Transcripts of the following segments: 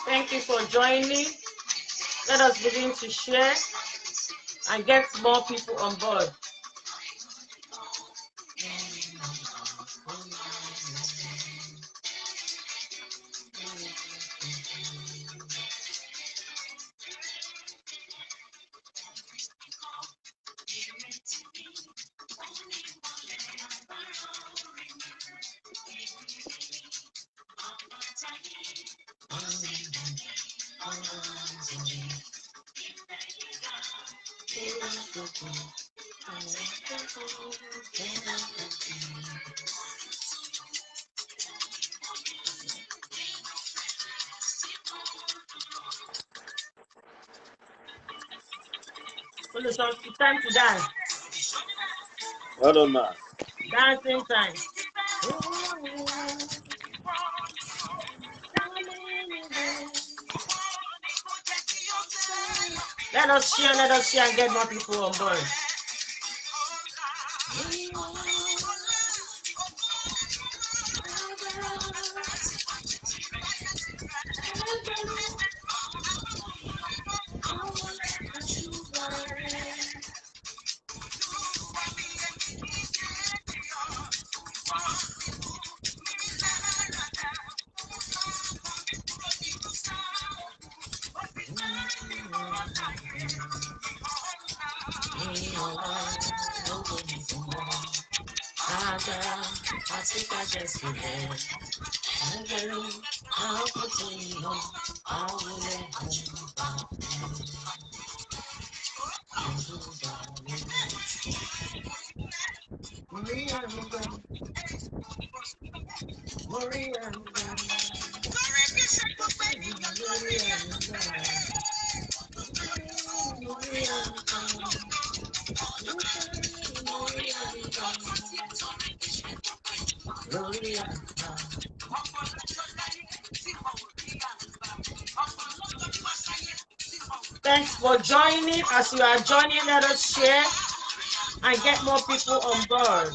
Thank you for joining. Let us begin to share and get more people on board. It's time to dance. Well on, man. Dancing time. Let us share and get more people on board. Thanks for joining. As you are joining, let us share and get more people on board.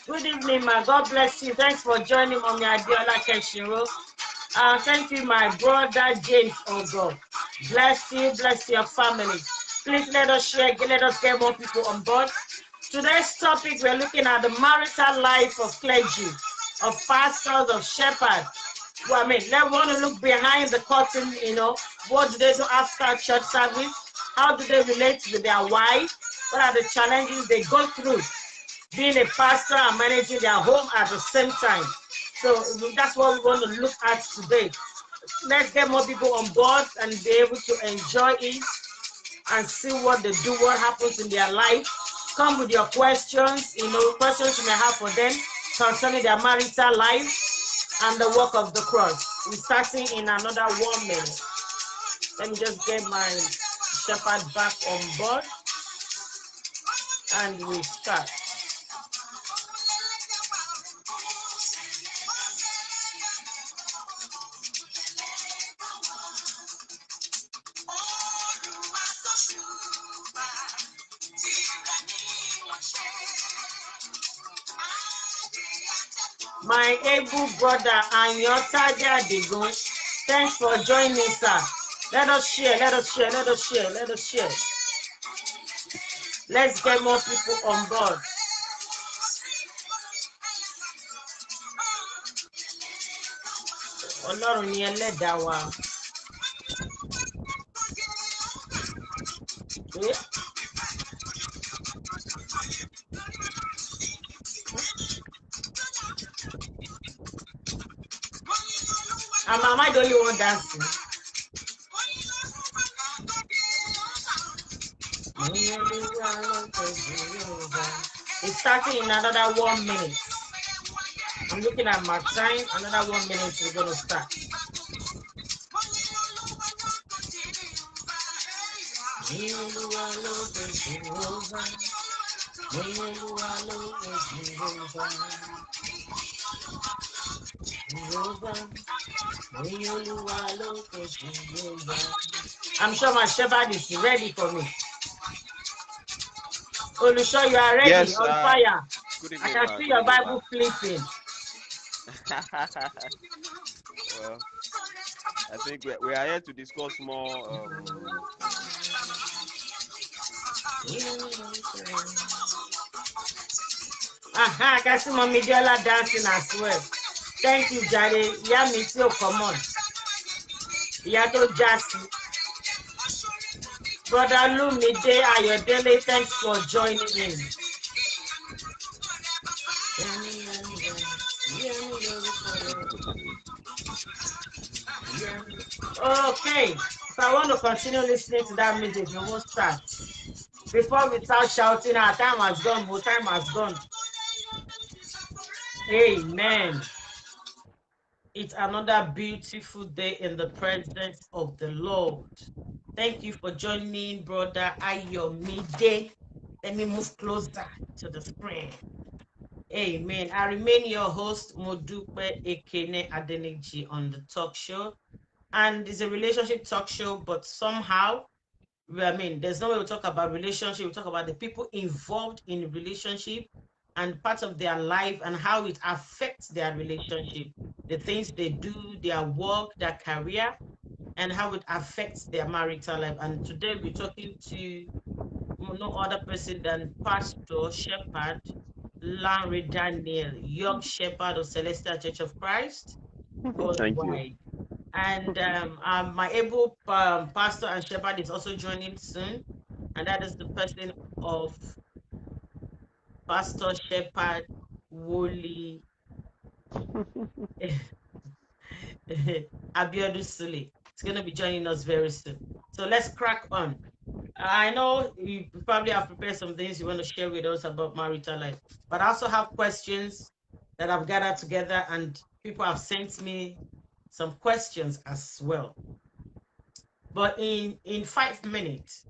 Good evening, ma. God bless you. Thanks for joining Mommy Adiola Keshiro. Thank you, my brother James Ogo. Bless you, bless your family. Please let us share, let us get more people on board. Today's topic, we're looking at the marital life of clergy, of pastors, of shepherds. Well, I mean, they want to look behind the curtain, you know, what do they do after church service? How do they relate with their wife? What are the challenges they go through being a pastor and managing their home at the same time? So that's what we want to look at today. Let's get more people on board and be able to enjoy it and see what they do, what happens in their life. Come with your questions, you know, questions you may have for them concerning their marital life and the work of the cross. We're starting in another 1 minute. Let me just get my shepherd back on board and we start. My able brother and your target Digun, thanks for joining, sir. Let us share, let us share, let us share, let us share. Let's get more people on board. Ọlọ́run ni ẹlẹ́dàá wa. Am I the only one dancing? It's starting in another 1 minute. I'm looking at my time. Another 1 minute we're going to start. I'm sure my shepherd is ready for me. Olusho, you are ready, Yes, on fire. Good I evening, can see your Bible flipping. Well, I think we are here to discuss more. I can see Mommy Diola dancing as well. Thank you, Jare. Yeah, me too. Come on. Yeah, to Jassy. Brother Lumide Ayodele, thanks for joining in. Okay, so I want to continue listening to that music. We won't start. Before we start shouting, our time has gone, our time has gone. Amen. It's another beautiful day in the presence of the Lord. Thank you for joining, Brother Ayomide. Let me move closer to the screen. Amen. I remain your host, Modupe Ekene Adeniji, on the talk show. And it's a relationship talk show, but somehow, there's no way we talk about relationship. We talk about the people involved in relationship and part of their life and how it affects their relationship, the things they do, their work, their career, and how it affects their marital life. And today we're talking to no other person than Pastor Shepherd Larry Daniel, Young Shepherd of Celestial Church of Christ Thank you. worldwide. And my able pastor and shepherd is also joining soon, and that is the person of Pastor Shepherd Woli Abiodun Sule. It's going to be joining us very soon. So let's crack on. I know you probably have prepared some things you want to share with us about marital life, but I also have questions that I've gathered together, and people have sent me some questions as well. But in 5 minutes,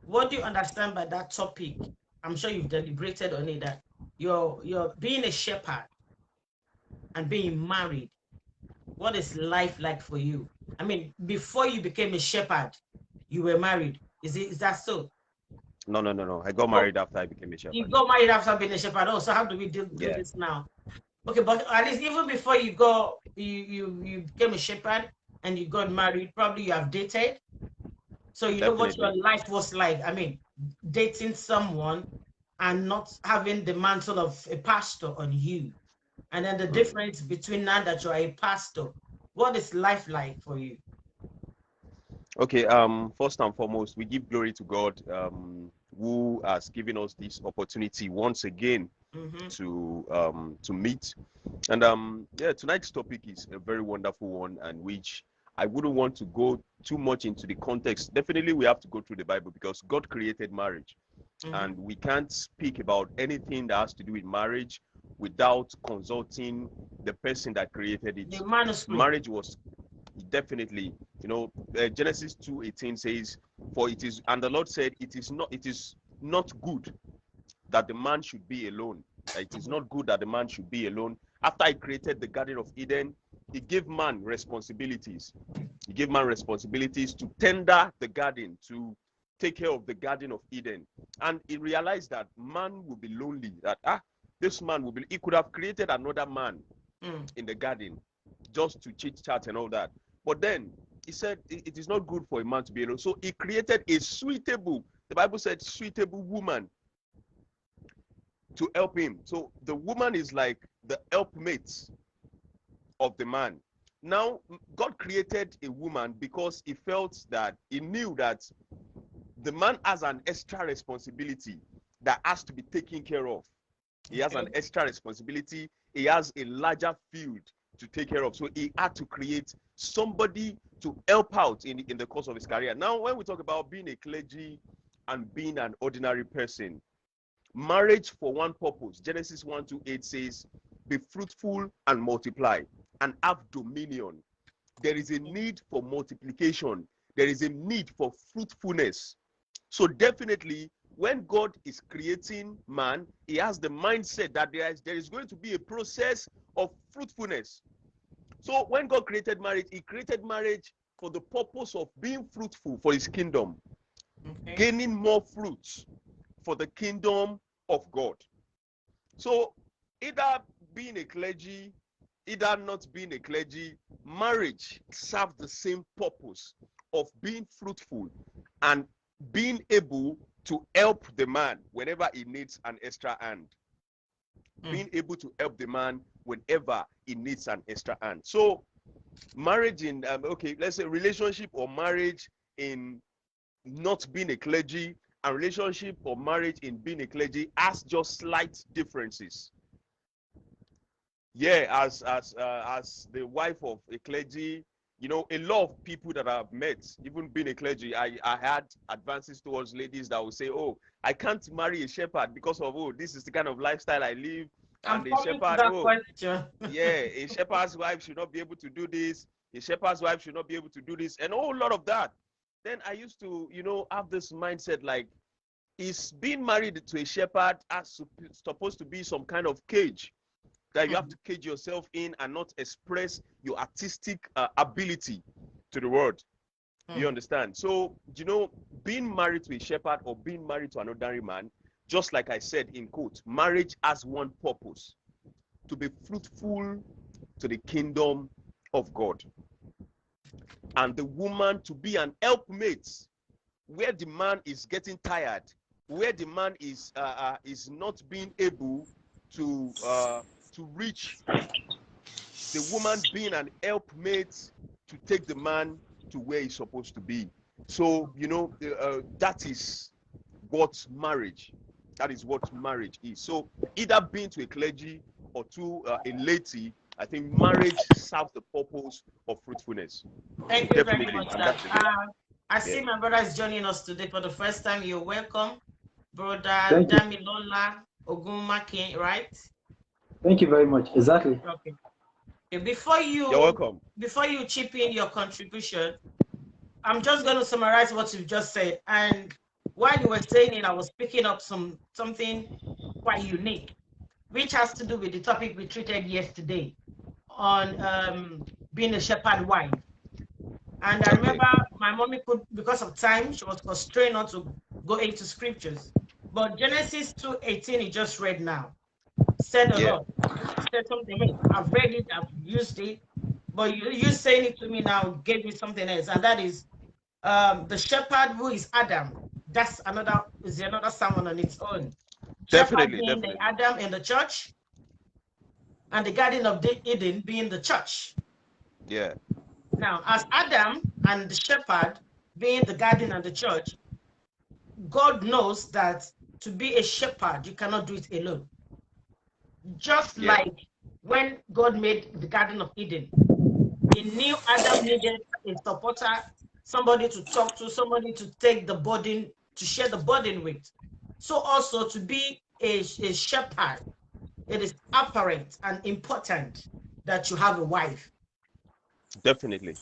what do you understand by that topic? I'm sure you've deliberated on it, that you're being a shepherd and being married. What is life like for you? I mean, before you became a shepherd, you were married. Is that so? No. I got married after I became a shepherd. You got married after being a shepherd. Oh, so how do we do this now? Okay, but at least even before you became a shepherd and you got married, probably you have dated. So you know what your life was like. I mean, dating someone and not having the mantle of a pastor on you. And then the difference between now that you're a pastor, what is life like for you? Okay, first and foremost, we give glory to God, who has given us this opportunity once again to meet. And tonight's topic is a very wonderful one, and which I wouldn't want to go too much into the context. Definitely, we have to go through the Bible because God created marriage, and we can't speak about anything that has to do with marriage without consulting the person that created it. The manuscript. Marriage was definitely, Genesis 2:18 says, "For it is, and the Lord said, it is not good that the man should be alone. It is not good that the man should be alone." After He created the Garden of Eden, He gave man responsibilities. He gave man responsibilities to tender the garden, to take care of the Garden of Eden. And He realized that man will be lonely, that this man will be, He could have created another man in the garden just to chit chat and all that. But then He said it is not good for a man to be alone. So He created a suitable, the Bible said, suitable woman to help him. So the woman is like the helpmate of the man. Now, God created a woman because he felt that he knew that the man has an extra responsibility that has to be taken care of. He has an extra responsibility. He has a larger field to take care of. So he had to create somebody to help out in the course of his career. Now, when we talk about being a clergy and being an ordinary person, marriage for one purpose, Genesis 1:8 says, be fruitful and multiply and have dominion. There is a need for multiplication. There is a need for fruitfulness. So definitely, when God is creating man, he has the mindset that there is going to be a process of fruitfulness. So when God created marriage, he created marriage for the purpose of being fruitful for his kingdom, gaining more fruits for the kingdom of God. So either being a clergy, either not being a clergy, marriage serves the same purpose of being fruitful and being able to help the man whenever he needs an extra hand. Being able to help the man whenever he needs an extra hand. So marriage in, okay, let's say relationship or marriage in not being a clergy and relationship or marriage in being a clergy has just slight differences. Yeah, as the wife of a clergy, you know, a lot of people that I've met, even being a clergy, I had advances towards ladies that will say, oh, I can't marry a shepherd because of, oh, this is the kind of lifestyle I live. I'm And a coming to shepherd, that oh, question. yeah, a shepherd's wife should not be able to do this. A shepherd's wife should not be able to do this, and a whole lot of that. Then I used to, you know, have this mindset like, is being married to a shepherd as supposed to be some kind of cage that you have to cage yourself in and not express your artistic ability to the world. You understand? So, you know, being married to a shepherd or being married to an ordinary man, just like I said in quote, marriage has one purpose: to be fruitful to the kingdom of God. And the woman to be an helpmate where the man is getting tired, where the man is not being able to reach, the woman being an helpmate to take the man to where he's supposed to be. So, you know, that is what marriage, that is what marriage is. So either being to a clergy or to a laity, I think marriage serves the purpose of fruitfulness. Thank you very Definitely. much, And sir. that's it. I see Yeah. my brother is joining us today for the first time. You're welcome, brother Thank you. Damilola Ogunmakin, right? Thank you very much. Exactly. Okay. Before You're welcome. you chip in your contribution, I'm just going to summarize what you've just said. And while you were saying it, I was picking up something quite unique, which has to do with the topic we treated yesterday on being a shepherd wife. And I remember my mommy could, because of time, she was constrained not to go into scriptures. But Genesis 2:18, you just read now, said a Yeah. lot. Said something. I mean, I've read it, I've used it, but you saying it to me now gave me something else, and that is the shepherd who is Adam. That's another sermon on its own. Shepherd Definitely, being the definitely. Adam in the church, and the Garden of Eden being the church. Yeah. Now, as Adam and the shepherd being the garden and the church, God knows that to be a shepherd, you cannot do it alone. Just Yeah. like when God made the Garden of Eden, he knew Adam needed a supporter, somebody to talk to, somebody to take the burden, to share the burden with. So also to be a shepherd, it is apparent and important that you have a wife. Definitely.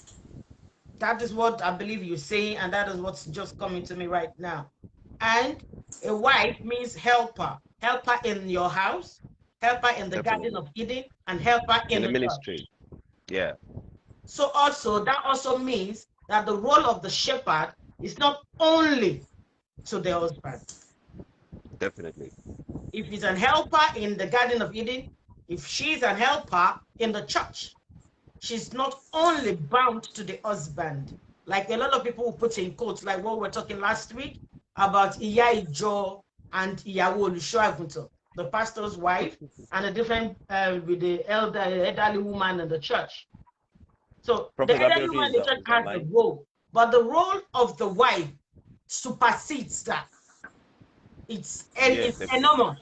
That is what I believe you're saying, and that is what's just coming to me right now. And a wife means helper, helper in your house, helper in the Garden Definitely. of Eden, and helper In in the the church. ministry. Yeah. So also, that also means that the role of the shepherd is not only to the husband. Definitely. If he's an helper in the Garden of Eden, if she's an helper in the church, she's not only bound to the husband, like a lot of people will put in quotes, like what we were talking last week about Iya Ijo and Iyawo Olusoaguntan, the pastor's wife, and a different with the elderly woman in the church. So the Prophet elderly Abiodun woman in the church is has a online. role, but the role of the wife supersedes that. It's Yeah, it's definitely. enormous.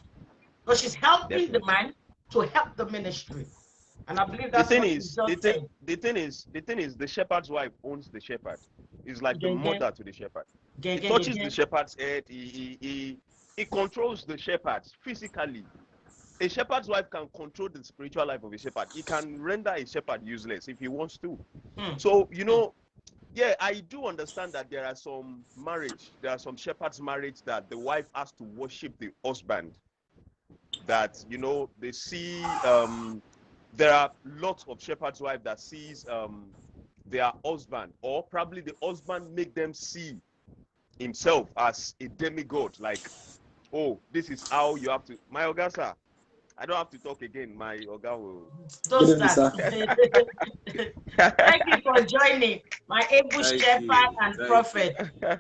Because she's helping the Definitely. man to help the ministry. And I believe The that's thing what you is, just said. the thing is, the shepherd's wife owns the shepherd. Is like the Again, again, mother to the shepherd. He again, touches the again. shepherd's head. He controls the shepherd physically. A shepherd's wife can control the spiritual life of a shepherd. He can render a shepherd useless if he wants to. Mm. So, you know, yeah, I do understand that there are some shepherds' marriage that the wife has to worship the husband. That, you know, they see, there are lots of shepherds' wives that sees their husband, or probably the husband make them see himself as a demigod. Like, oh, this is how you have to. My Ogasa, I don't have to talk again. My Oga will. Good Those evening, that. sir. Thank you for joining, my able Thank shepherd you. and Thank you. prophet.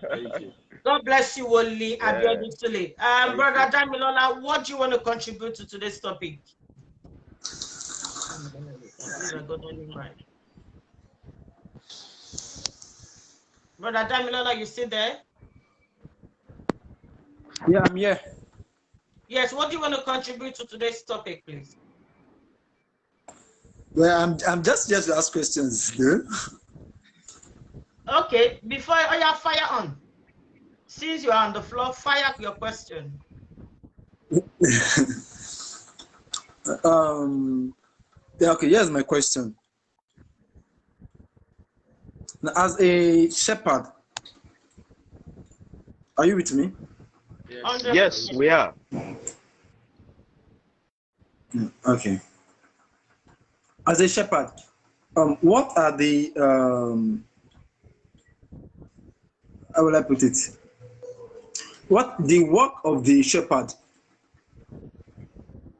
Thank you. God bless you, Woli Yeah, Abiodun Sule. thank Brother you. Damilola, what do you want to contribute to today's topic? I believe I got that in mind. Brother Damilola, you still there? Yeah, I'm here. Yes, what do you want to contribute to today's topic, please? Well, I'm just here to ask questions, though. Okay, before you fire on. Since you are on the floor, fire your question. Yeah, okay, here's my question. Now, as a shepherd, are you with me? Yes. Yes, we are. Okay. As a shepherd, what are the how will I put it? What the work of the shepherd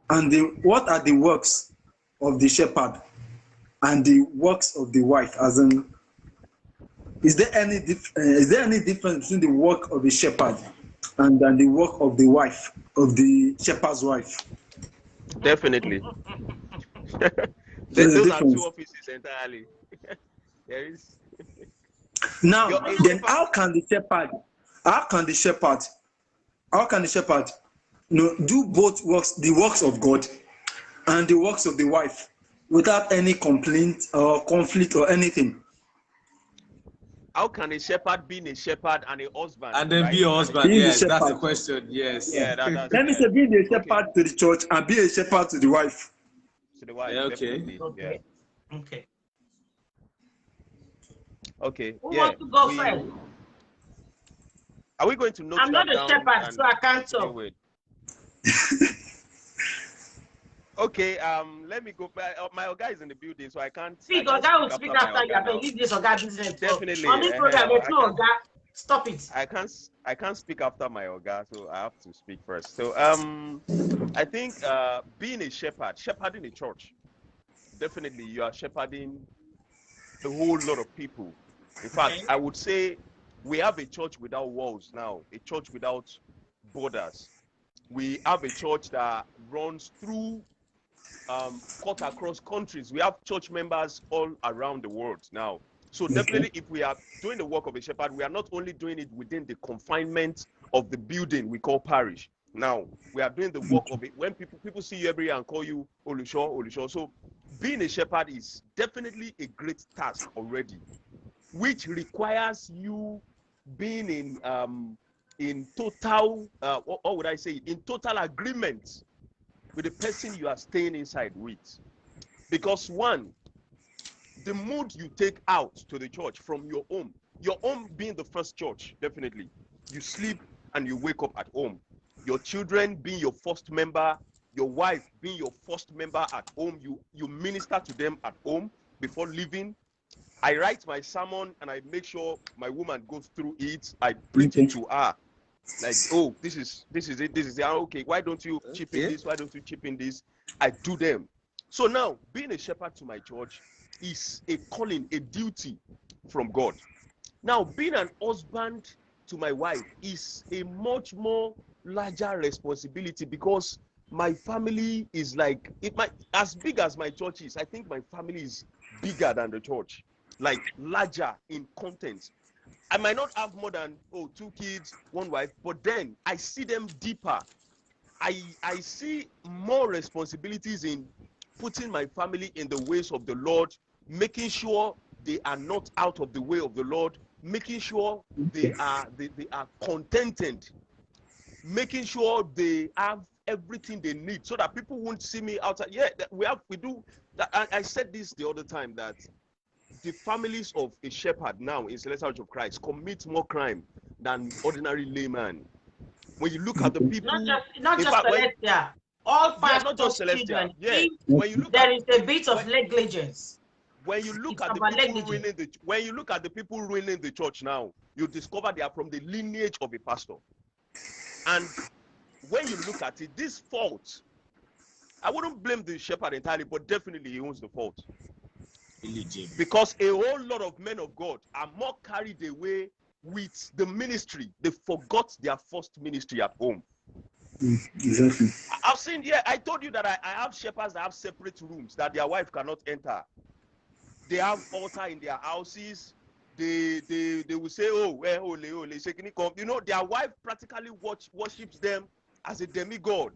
and what are the works of the shepherd and the works of the wife? As in, is there any difference between the work of the shepherd and then the work of the wife, of the shepherd's wife? Definitely. There's a Those are two difference. offices entirely. There is. Now, A then shepherd. how can the shepherd, do both works, the works of God and the works of the wife, without any complaint or conflict or anything? How can a shepherd being a shepherd and a husband, And then be right? your And a husband. Being the Yes, shepherd. that's the shepherd. question. Yes. Yeah. Yeah, that's Let me yeah. say, being a Okay. shepherd to the church and be a shepherd to the wife. To the wife, Yeah, okay. definitely. Yeah. Okay. Okay. Okay. Who Yeah. wants to go We first? are we going to note I'm not that a down shepherd, so and I can't deal talk. with? Okay. Let me go. My guy is in the building, so I can't Speak, speak Oga will speak after my after you. I Oga beg, now. leave this Oga business. On Definitely. this program, there's I no can't. Oga. Stop it. I can't speak after my Oga, so I have to speak first. So I think being a shepherd, shepherding a church, definitely you are shepherding a whole lot of people. In fact, Okay. I would say we have a church without walls now, a church without borders. We have a church that runs through, cut across countries. We have church members all around the world now. So Okay. definitely, if we are doing the work of a shepherd, we are not only doing it within the confinement of the building we call parish. Now we are doing the work of it. When people see you every year and call you Olusho, Olusho. So being a shepherd is definitely a great task already, which requires you being in total what would I say, in total agreement with the person you are staying inside with. Because one, the mood you take out to the church from your home being the first church, definitely. You sleep and you wake up at home. Your children being your first member, your wife being your first member at home, you minister to them at home before leaving. I write my sermon and I make sure my woman goes through it. I preach Okay. it to her. Like, oh, this is it, this is it. Okay, why don't you chip in Okay. this? Why don't you chip in this? I do them. So now, being a shepherd to my church is a calling, a duty from God. Now, being an husband to my wife is a much more larger responsibility, because my family is like, as big as my church is, I think my family is bigger than the church, like larger in content. I might not have more than 2 kids, 1 wife, but then I see them deeper. I see more responsibilities in putting my family in the ways of the Lord, making sure they are not out of the way of the Lord, making sure they are contented, making sure they have everything they need so that people won't see me outside. Yeah, we do that. I said this the other time, that the families of a shepherd now in Celestial Church of Christ commit more crime than ordinary layman. When you look at the people, not just Celestia, all five not just Celestia. children. Yeah, when you look there is a bit of negligence. When you look at the people ruining the church now, you discover they are from the lineage of a pastor. And when you look at it, this fault, I wouldn't blame the shepherd entirely, but definitely he owns the fault. Because a whole lot of men of God are more carried away with the ministry. They forgot their first ministry at home. Exactly. I've seen, I told you that I have shepherds that have separate rooms that their wife cannot enter. They have altar in their houses. They will say, you know, their wife practically worships them as a demigod.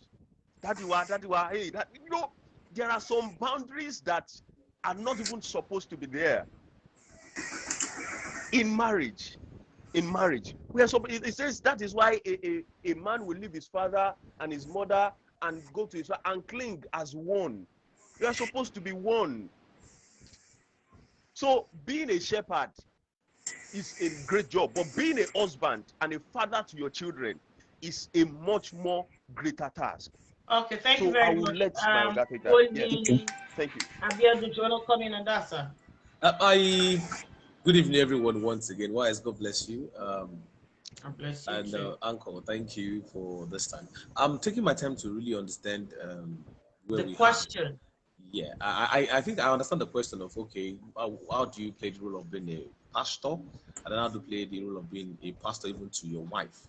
Hey, you know, there are some boundaries that are not even supposed to be there in marriage. It says that is why a man will leave his father and his mother and go to his father and cling as one. You are supposed to be one. So being a shepherd is a great job, but being a husband and a father to your children is a much more greater task. Okay, thank you very much. Let my Oga take that. Yes. Okay. Thank you. Abiodun, do you want to come in on that, sir? Good evening, everyone, once again. God bless you. God bless you. And Uncle, thank you for this time. I'm taking my time to really understand where the question. Yeah, I think I understand the question of, okay, how do you play the role of being a pastor? And then how do you play the role of being a pastor even to your wife?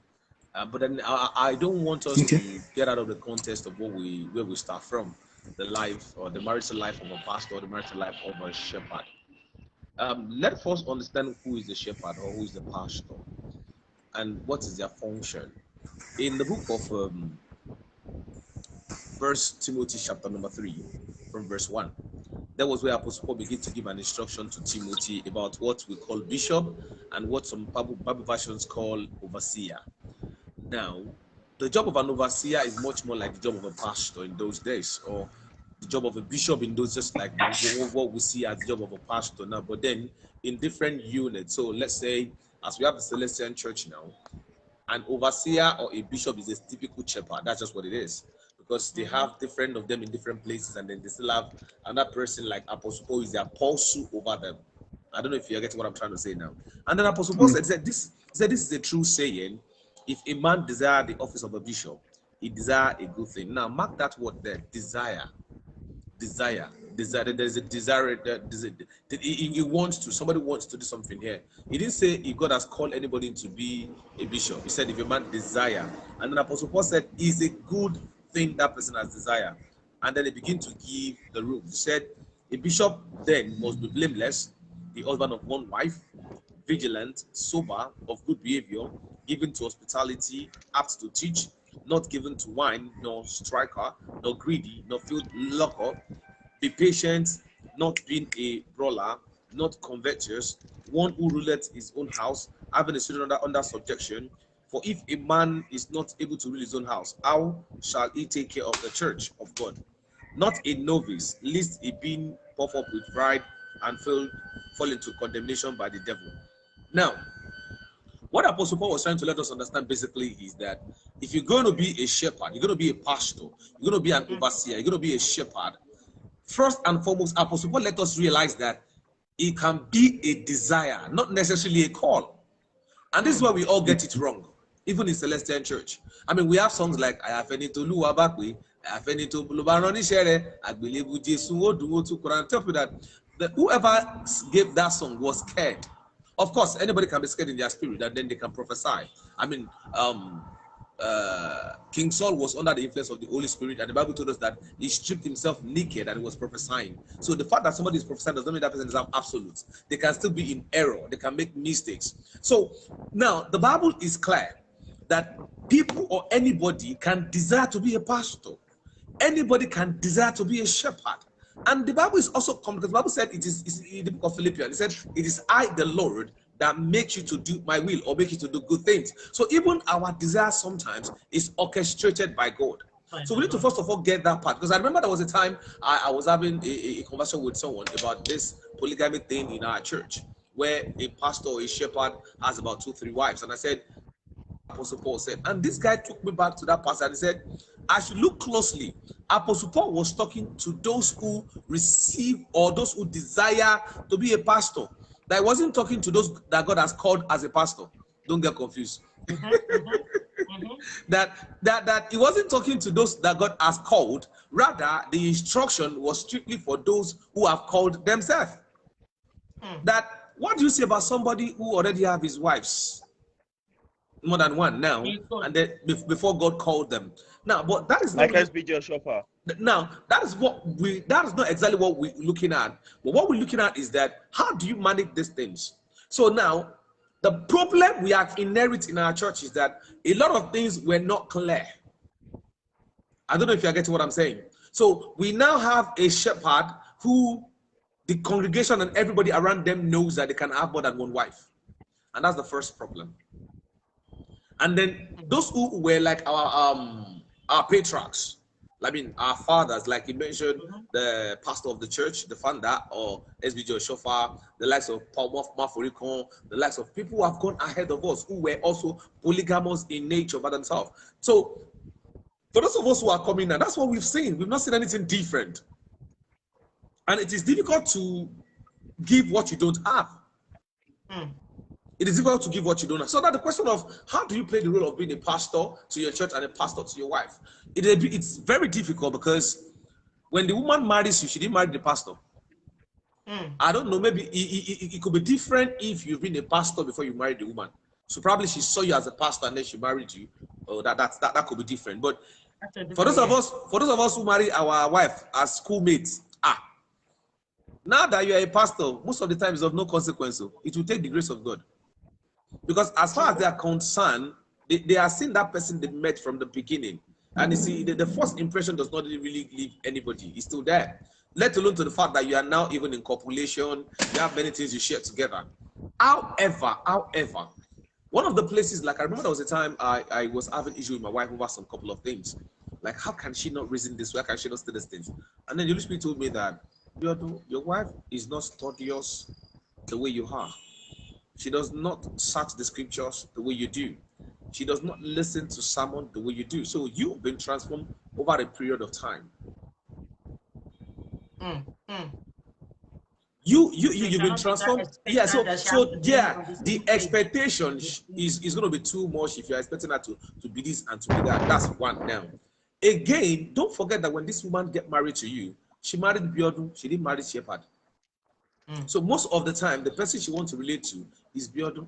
But then I don't want us to get out of the context of where we start from, the life or the marital life of a pastor or the marital life of a shepherd. Let's first understand who is the shepherd or who is the pastor and what is their function. In the book of 1 Timothy chapter number 3 from verse 1, that was where Apostle Paul began to give an instruction to Timothy about what we call bishop and what some Bible versions call overseer. Now, the job of an overseer is much more like the job of a pastor in those days, or the job of a bishop in those, just like what we see as the job of a pastor now, but then in different units. So let's say, as we have the Celestial Church now, an overseer or a bishop is a typical shepherd. That's just what it is, because they have different of them in different places, and then they still have another person like Apostle Paul is the apostle over them. I don't know if you're getting what I'm trying to say now. And then Apostle Paul said this is a true saying. If a man desire the office of a bishop, he desire a good thing. Now, mark that word there, desire. There's a desire that he wants to, somebody wants to do something here. He didn't say if God has called anybody to be a bishop. He said if a man desire. And then Apostle Paul said, is a good thing that person has desire. And then he began to give the rules. He said, a bishop then must be blameless, the husband of one wife, vigilant, sober, of good behavior, given to hospitality, apt to teach, not given to wine, nor striker, nor greedy, nor filled lucre, be patient, not being a brawler, not covetous, one who ruleth his own house, having a children under subjection. For if a man is not able to rule his own house, how shall he take care of the church of God? Not a novice, lest he being puffed up with pride and fall into condemnation by the devil. Now, what Apostle Paul was trying to let us understand basically is that if you're going to be a shepherd, you're going to be a pastor, you're going to be an overseer, you're going to be a shepherd, first and foremost, Apostle Paul let us realize that it can be a desire, not necessarily a call. And this is where we all get it wrong, even in Celestial Church. I mean, we have songs like, I have any to Luwabakwe, I have any to Lubaroni Shere, I believe with Jesus, Quran. Tell you that whoever gave that song was scared. Of course, anybody can be scared in their spirit, and then they can prophesy. I mean, King Saul was under the influence of the Holy Spirit, and the Bible told us that he stripped himself naked and he was prophesying. So the fact that somebody is prophesying does not mean that person is absolute. They can still be in error. They can make mistakes. So now the Bible is clear that people or anybody can desire to be a pastor. Anybody can desire to be a shepherd. And the Bible is also common because the Bible said it is in the book of Philippians. It said, "It is I, the Lord, that makes you to do my will or make you to do good things." So even our desire sometimes is orchestrated by God. So we need to first of all get that part. Because I remember there was a time I was having a conversation with someone about this polygamy thing in our church, where a pastor or a shepherd has about 2-3 wives. And I said, Apostle Paul said, and this guy took me back to that passage and he said, I should look closely. Apostle Paul was talking to those who receive or those who desire to be a pastor. That he wasn't talking to those that God has called as a pastor. Don't get confused. That he wasn't talking to those that God has called. Rather, the instruction was strictly for those who have called themselves. That what do you say about somebody who already have his wives? More than one now, and then before God called them. Now, but that is like not SB Joshua. now that is not exactly what we're looking at. But what we're looking at is that how do you manage these things? So now the problem we have inherited in our church is that a lot of things were not clear. I don't know if you're getting what I'm saying. So we now have a shepherd who the congregation and everybody around them knows that they can have more than one wife. And that's the first problem. And then those who were like our patriarchs, I mean our fathers, like he mentioned, the pastor of the church, the founder, or SB Joshua, the likes of Paul Maforikon, the likes of people who have gone ahead of us, who were also polygamous in nature by themselves. So for those of us who are coming now, that's what we've seen. We've not seen anything different. And it is difficult to give what you don't have. It is difficult to give what you don't have. So now the question of how do you play the role of being a pastor to your church and a pastor to your wife? It's very difficult because when the woman marries you, she didn't marry the pastor. I don't know, maybe it could be different if you've been a pastor before you married the woman. So probably she saw you as a pastor and then she married you. Oh, that could be different. But for those of us who marry our wife as schoolmates, now that you are a pastor, most of the time it's of no consequence. So it will take the grace of God. Because as far as they are concerned, they are seeing that person they met from the beginning. And you see, the first impression does not really leave anybody. It's still there. Let alone to the fact that you are now even in copulation, you have many things you share together. However, one of the places, like I remember there was a time I was having issue with my wife over some couple of things. Like, how can she not reason this way? How can she not say these things? And then the Holy Spirit told me that your wife is not studious the way you are. She does not search the scriptures the way you do. She does not listen to sermon the way you do. So you've been transformed over a period of time. You've been transformed. Yeah. So yeah, the expectation is going to be too much if you're expecting her to be this and to be that. That's one now. Again, don't forget that when this woman get married to you, she married Biodun. She didn't marry Shepherd. So most of the time, the person she wants to relate to is Biodun.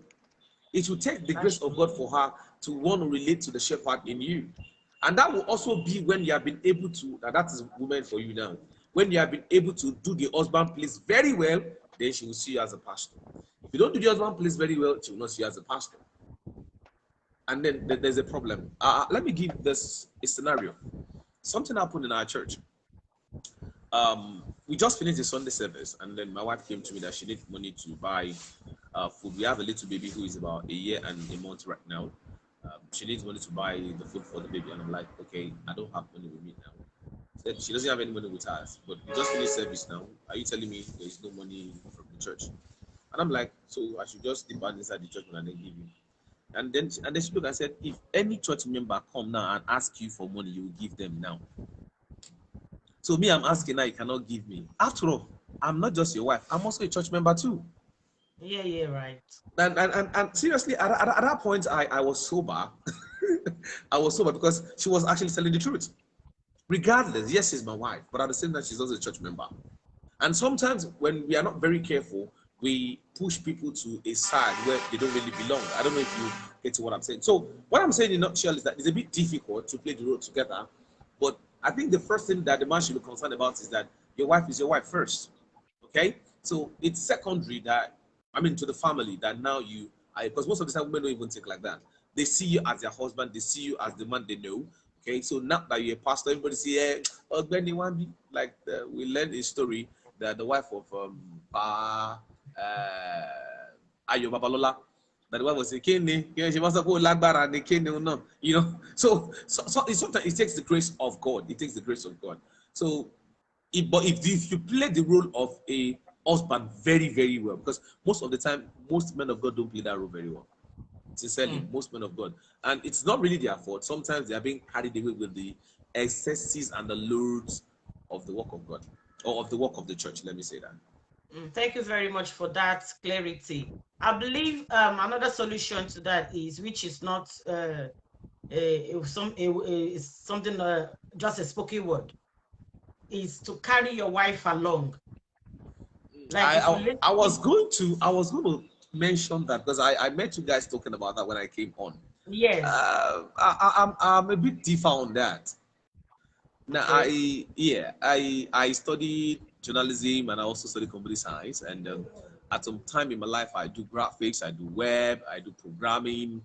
It will take the grace of God for her to want to relate to the shepherd in you. And that will also be when you have been able to, that is woman for you now. When you have been able to do the husband place very well, then she will see you as a pastor. If you don't do the husband place very well, she will not see you as a pastor. And then there's a problem. Let me give this a scenario. Something happened in our church. We just finished the Sunday service, and then my wife came to me that she needs money to buy food. We have a little baby who is about a year and a month right now. She needs money to buy the food for the baby, and I'm like, okay, I don't have money with me now. Said she doesn't have any money with us, but we just finished service now. Are you telling me there is no money from the church? And I'm like, so I should just dip out inside the church and then give you. And then she looked and said, if any church member come now and ask you for money, you will give them now. So me, I'm asking now, you cannot give me. After all, I'm not just your wife. I'm also a church member too. Yeah, right. And seriously, at that point, I was sober. I was sober because she was actually telling the truth. Regardless, yes, she's my wife, but at the same time, she's also a church member. And sometimes when we are not very careful, we push people to a side where they don't really belong. I don't know if you get to what I'm saying. So what I'm saying in a nutshell is that it's a bit difficult to play the role together, but I think the first thing that the man should be concerned about is that your wife is your wife first. Okay? So it's secondary that, I mean, to the family that now you, because most of the time women don't even think like that. They see you as their husband, they see you as the man they know. Okay, so now that you're a pastor, everybody say, "Hey, Benny Wambi." Like we learned a story that the wife of Ayo Babalola, that the wife was saying, "Kene, she must have lagbara ne kene no." You know, so sometimes it takes the grace of God. It takes the grace of God. So, if you play the role of a husband very, very well, because most of the time, most men of God don't play that role very well. Sincerely, most men of God. And it's not really their fault. Sometimes they are being carried away with the excesses and the loads of the work of God, or of the work of the church. Let me say that. Thank you very much for that clarity. I believe another solution to that is, which is not something just a spoken word, is to carry your wife along. Like I was going to mention that because I met you guys talking about that when I came on. Yes. I'm a bit differ on that. Now Okay. I studied journalism and I also studied computer science, and at some time in my life I do graphics, I do web, I do programming,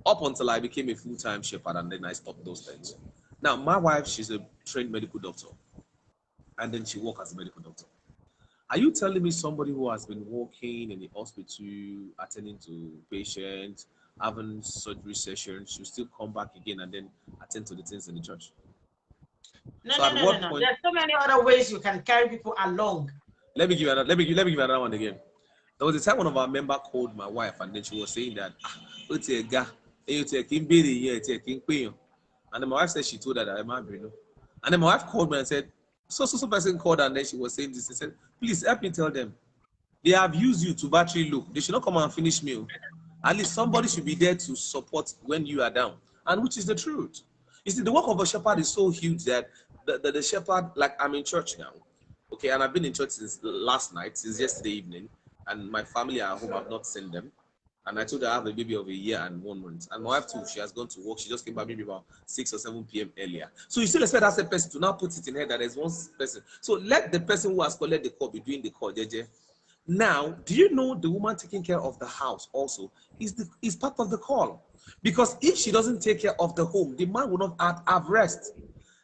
up until I became a full-time shepherd, and then I stopped those things. Now my wife, she's a trained medical doctor, and then she works as a medical doctor. Are you telling me somebody who has been working in the hospital, attending to patients, having surgery sessions, should still come back again and then attend to the things in the church? No, So no, at no, no, what no. point? There's so many other ways you can carry people along. Let me give you another one again. There was a time one of our member called my wife, and then she was saying that, it's a guy, it's a king baby here, it's a king queen. And then my wife said she told her that I'm angry, no. And then my wife called me and said, so person called her, and then she was saying this. She said, please help me tell them. They have used you to battery look. They should not come and finish me. At least somebody should be there to support when you are down. And which is the truth. You see, the work of a shepherd is so huge that the shepherd, like I'm in church now, okay, and I've been in church since last night, since yesterday evening, and my family are at home, I've not seen them. And I told her I have a baby of a year and 1 month. And my wife too, she has gone to work. She just came back maybe about 6 or 7 p.m. earlier. So you still expect that same person to now put it in her that there's one person. So let the person who has collected the call be doing the call, JJ. Now, do you know the woman taking care of the house also is part of the call? Because if she doesn't take care of the home, the man will not have rest.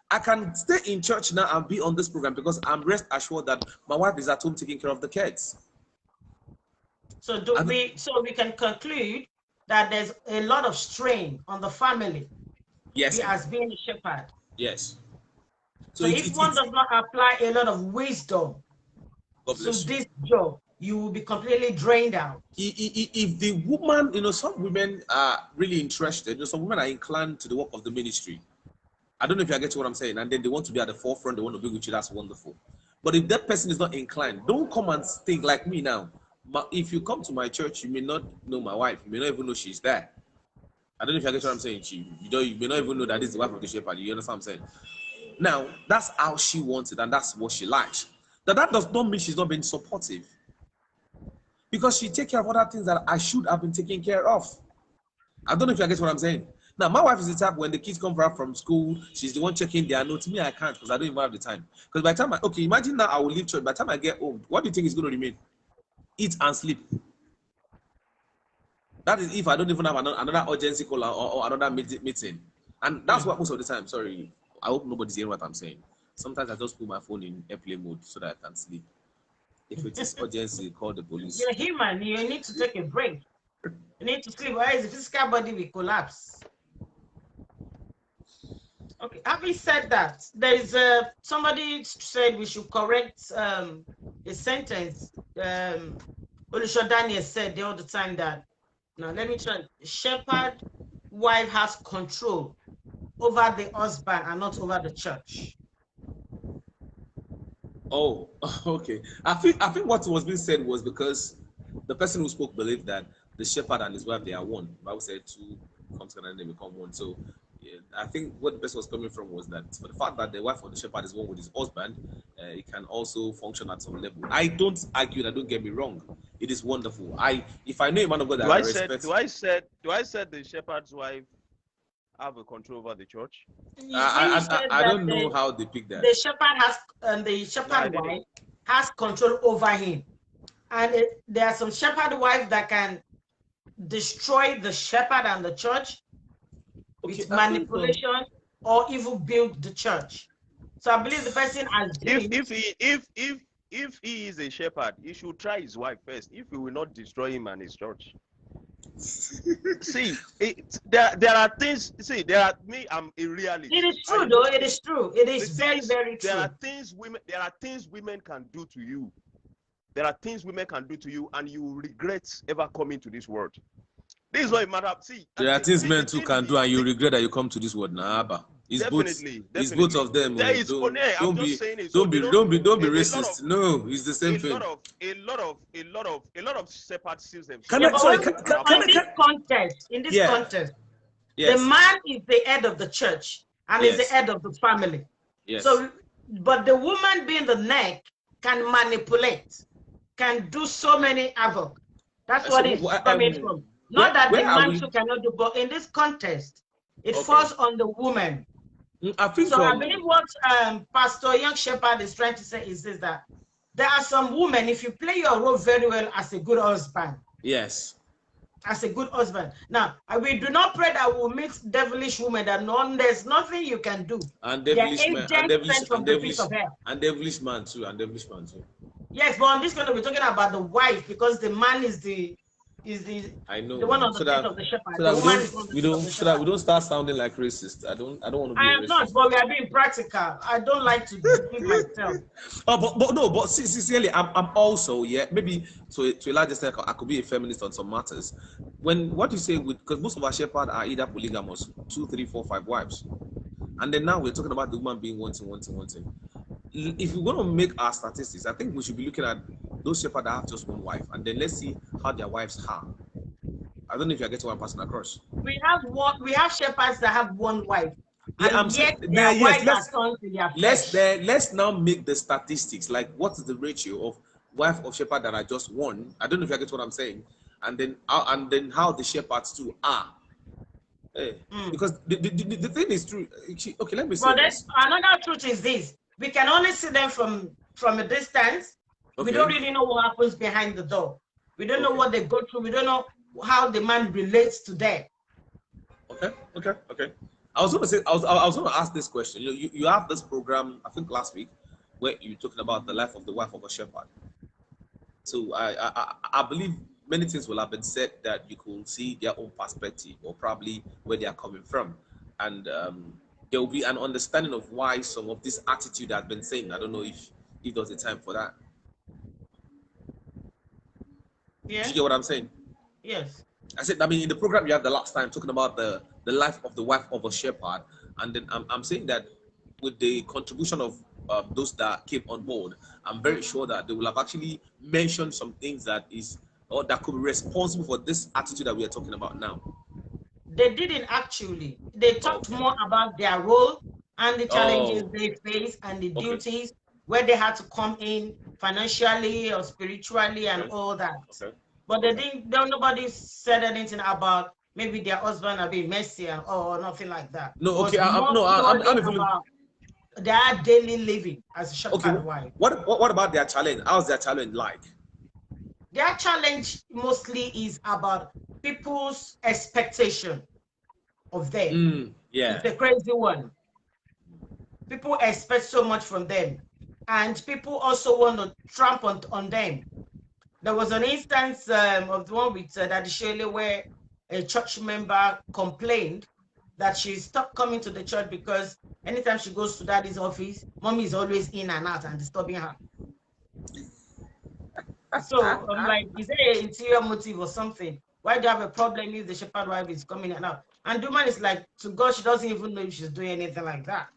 I can stay in church now and be on this program because I'm rest assured that my wife is at home taking care of the kids. So we can conclude that there's a lot of strain on the family. Yes. As being a shepherd. Yes. So if one does not apply a lot of wisdom to this job, you will be completely drained out. If the woman, some women are really interested, some women are inclined to the work of the ministry. I don't know if you get what I'm saying, and then they want to be at the forefront, they want to be with you, that's wonderful. But if that person is not inclined, don't come and think like me now. If you come to my church, you may not know my wife, you may not even know she's there. I don't know if you get what I'm saying. You may not even know that this is the wife of the shepherd. You understand what I'm saying? Now, that's how she wants it, and that's what she likes. That does not mean she's not being supportive. Because she takes care of other things that I should have been taking care of. I don't know if you get what I'm saying. Now, my wife is the type when the kids come back from school, she's the one checking their notes. Me, I can't because I don't even have the time. Because by the time imagine now I will leave church. By the time I get home, what do you think is going to remain? Eat and sleep. That is if I don't even have another urgency call or another meeting. And that's what most of the time, sorry, I hope nobody's hearing what I'm saying. Sometimes I just put my phone in airplane mode so that I can sleep. If it is urgency, call the police. You're human. You need to take a break. You need to sleep. Otherwise, the physical body will collapse. Okay. Having said that, there is somebody said we should correct a sentence. Olusho Daniel said the other time that, now let me try. Shepherd wife has control over the husband and not over the church. Oh, okay. I think what was being said was because the person who spoke believed that the shepherd and his wife, they are one. The Bible said two come together and they become one. So yeah, I think what the person was coming from was that for the fact that the wife of the shepherd is one with his husband, it can also function at some level. I don't argue that. Don't get me wrong. It is wonderful. If I know a man of God that Do I I said respect, the shepherd's wife have a control over the church? When you said I that don't know how they pick that. the shepherd has the shepherd didn't. wife has control over him, and there are some shepherd wives that can destroy the shepherd and the church with manipulation or even build the church. So I believe the person assumed If he is a shepherd, he should try his wife first. If he will not destroy him and his church. See, there are things. See, I'm a realist. it is true, though. It is true. It is very, very true. There are things women can do to you. There are things women can do to you, and you will regret ever coming to this world. This is what it matters. See, there are things men too can do, and you regret that you come to this world. Nah, but it's definitely. It's both of them. Don't be racist. No, it's the same thing. A lot of shepherds see themselves. In this context, the man is the head of the church and is the head of the family. Yes. So, but the woman being the neck can manipulate, can do so many havoc. That's what it's coming from. Not that the man too cannot do, but in this context, it falls on the woman. I think so. I believe what Pastor Young Shepherd is trying to say is this, that there are some women, if you play your role very well as a good husband. Yes. As a good husband. Now, we do not pray that we'll meet devilish women, that there's nothing you can do. And devilish man, and devilish man too. Yes, but I'm just going to be talking about the wife, because the man is the I know the one on the face of the shepherd. So that we don't start sounding like racist. I don't want to be. I am not, but we are being practical. I don't like to deceive myself. But sincerely, I'm also maybe to a large extent I could be a feminist on some matters. What you say because most of our shepherds are either polygamous, 2, 3, 4, 5 wives, and then now we're talking about the woman being wanting. If we're going to make our statistics, I think we should be looking at those shepherds that have just one wife, and then let's see how their wives are. I don't know if you're getting one person across. We have shepherds that have one wife. Yeah, let's now make the statistics. Like, what is the ratio of wife of shepherd that are just one? I don't know if you get what I'm saying. And then how the shepherds too are. Because the thing is true. Okay, let me say this. Another truth is this. We can only see them from a distance. Okay. We don't really know what happens behind the door. We don't know what they go through. We don't know how the man relates to them. Okay. I was going to ask this question. You have this program, I think last week, where you're talking about the life of the wife of a shepherd. So I believe many things will have been said that you could see their own perspective or probably where they are coming from. And there will be an understanding of why some of this attitude has been saying. I don't know if there's a time for that. Yeah. Do you get what I'm saying? Yes. I said, in the program you had the last time talking about the life of the wife of a shepherd, and then I'm saying that with the contribution of those that came on board, I'm very sure that they will have actually mentioned some things that could be responsible for this attitude that we are talking about now. They didn't actually. They talked more about their role and the challenges they face and the duties where they had to come in financially or spiritually and all that. Okay. But nobody said anything about maybe their husband are being messy or nothing like that. No, okay. I'm about their daily living as a shepherd wife. What about their challenge? How's their challenge like? Their challenge mostly is about people's expectation of them. It's a crazy one. People expect so much from them, and people also want to tramp on them. There was an instance of the one with Daddy Shirley where a church member complained that she stopped coming to the church because anytime she goes to Daddy's office, Mommy is always in and out and disturbing her. So I'm like, is there an interior motive or something? Why do you have a problem if the shepherd wife is coming in and out? And the woman is like, to God, she doesn't even know if she's doing anything like that.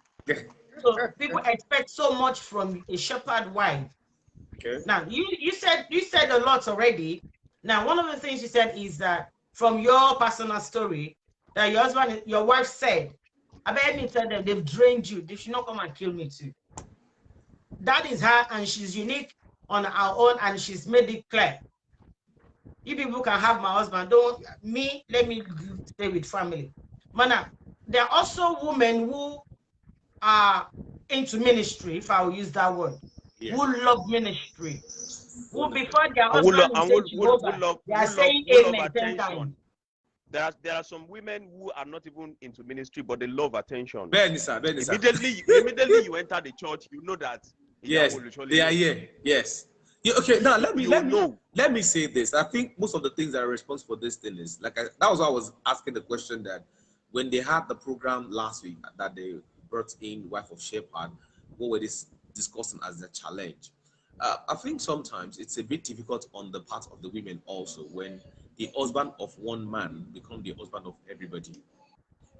So people expect so much from a shepherd wife. Okay. Now you said a lot already. Now one of the things you said is that from your personal story that your wife said, I bet me tell them they've drained you. They should not come and kill me too. that is her, and she's unique on her own, and she's made it clear. You people can have my husband. Don't me. Let me stay with family. Mana, there are also women who are into ministry, if I will use that word, Yeah. who love ministry, who Wonderful. before their And will husband and will say Jehovah, they are saying amen 10 times. attention. There are some women who are not even into ministry, but they love attention. Benny, sir. Immediately you enter the church, you know that. Yes, they are here. Yes. Yeah, okay. Now let me say this. I think most of the things that are responsible for this thing is that was why I was asking the question that when they had the program last week that they brought in Wife of Shepherd, what were they discussing as the challenge? I think sometimes it's a bit difficult on the part of the women also when the husband of one man become the husband of everybody.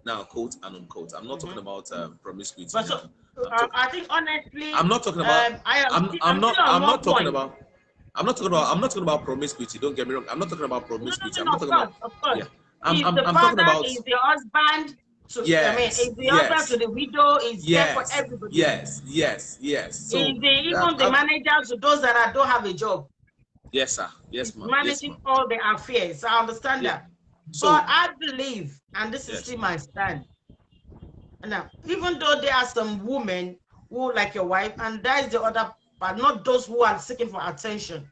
Now, quote and unquote. I'm not talking about promiscuity. But so, I think honestly, I'm not talking about. I'm not talking about promiscuity. Don't get me wrong. I'm not talking about promiscuity. No, I'm not talking about. of course. Yeah. If I'm the talking father about. is the husband, to, Yes. I mean, is the husband to the widow, is there for everybody. Yes. So is even the manager to those that don't have a job. Yes, sir. Yes, ma'am. Managing all the affairs. I understand that. So, but I believe, and this is still my stand. Now, even though there are some women who like your wife, and that is the other part, not those who are seeking for attention,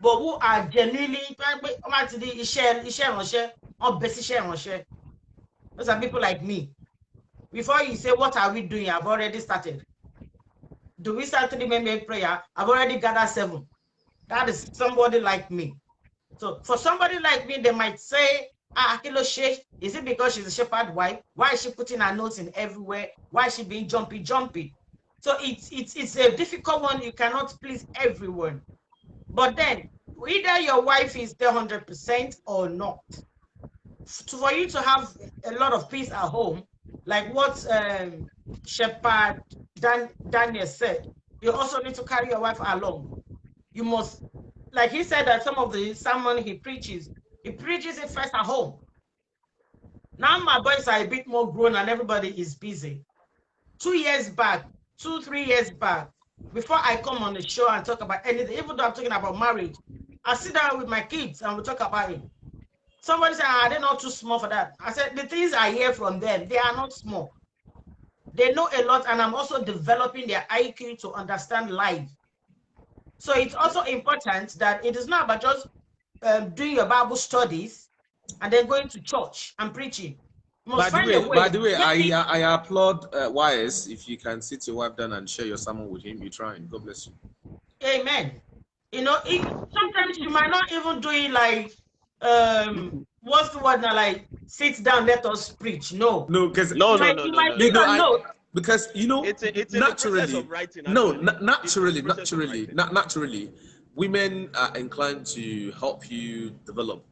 but who are genuinely those are people like me. Before you say, what are we doing? I've already started. Do we start 3 minute prayer? I've already gathered 7. That is somebody like me. So for somebody like me, they might say, is it because she's a shepherd wife? Why is she putting her notes in everywhere? Why is she being jumpy? So it's a difficult one. You cannot please everyone. But then, either your wife is there 100% or not. For you to have a lot of peace at home, like what Shepherd Daniel said, you also need to carry your wife along. You must, like he said that some of the sermon he preaches it first at home. Now my boys are a bit more grown and everybody is busy. 3 years back, before I come on the show and talk about anything, even though I'm talking about marriage, I sit down with my kids and we talk about it. Somebody said, they're not too small for that. I said, the things I hear from them, they are not small. They know a lot, and I'm also developing their IQ to understand life. So it's also important that it is not about just doing your Bible studies and then going to church and preaching. By the way, I applaud YS. If you can sit your wife down and share your sermon with him, you're trying. God bless you. Amen. You know, sometimes you might not even do it like, what's the word now? Like, sit down, let us preach. No, because because you know, it's naturally, of writing, naturally, women are inclined to help you develop.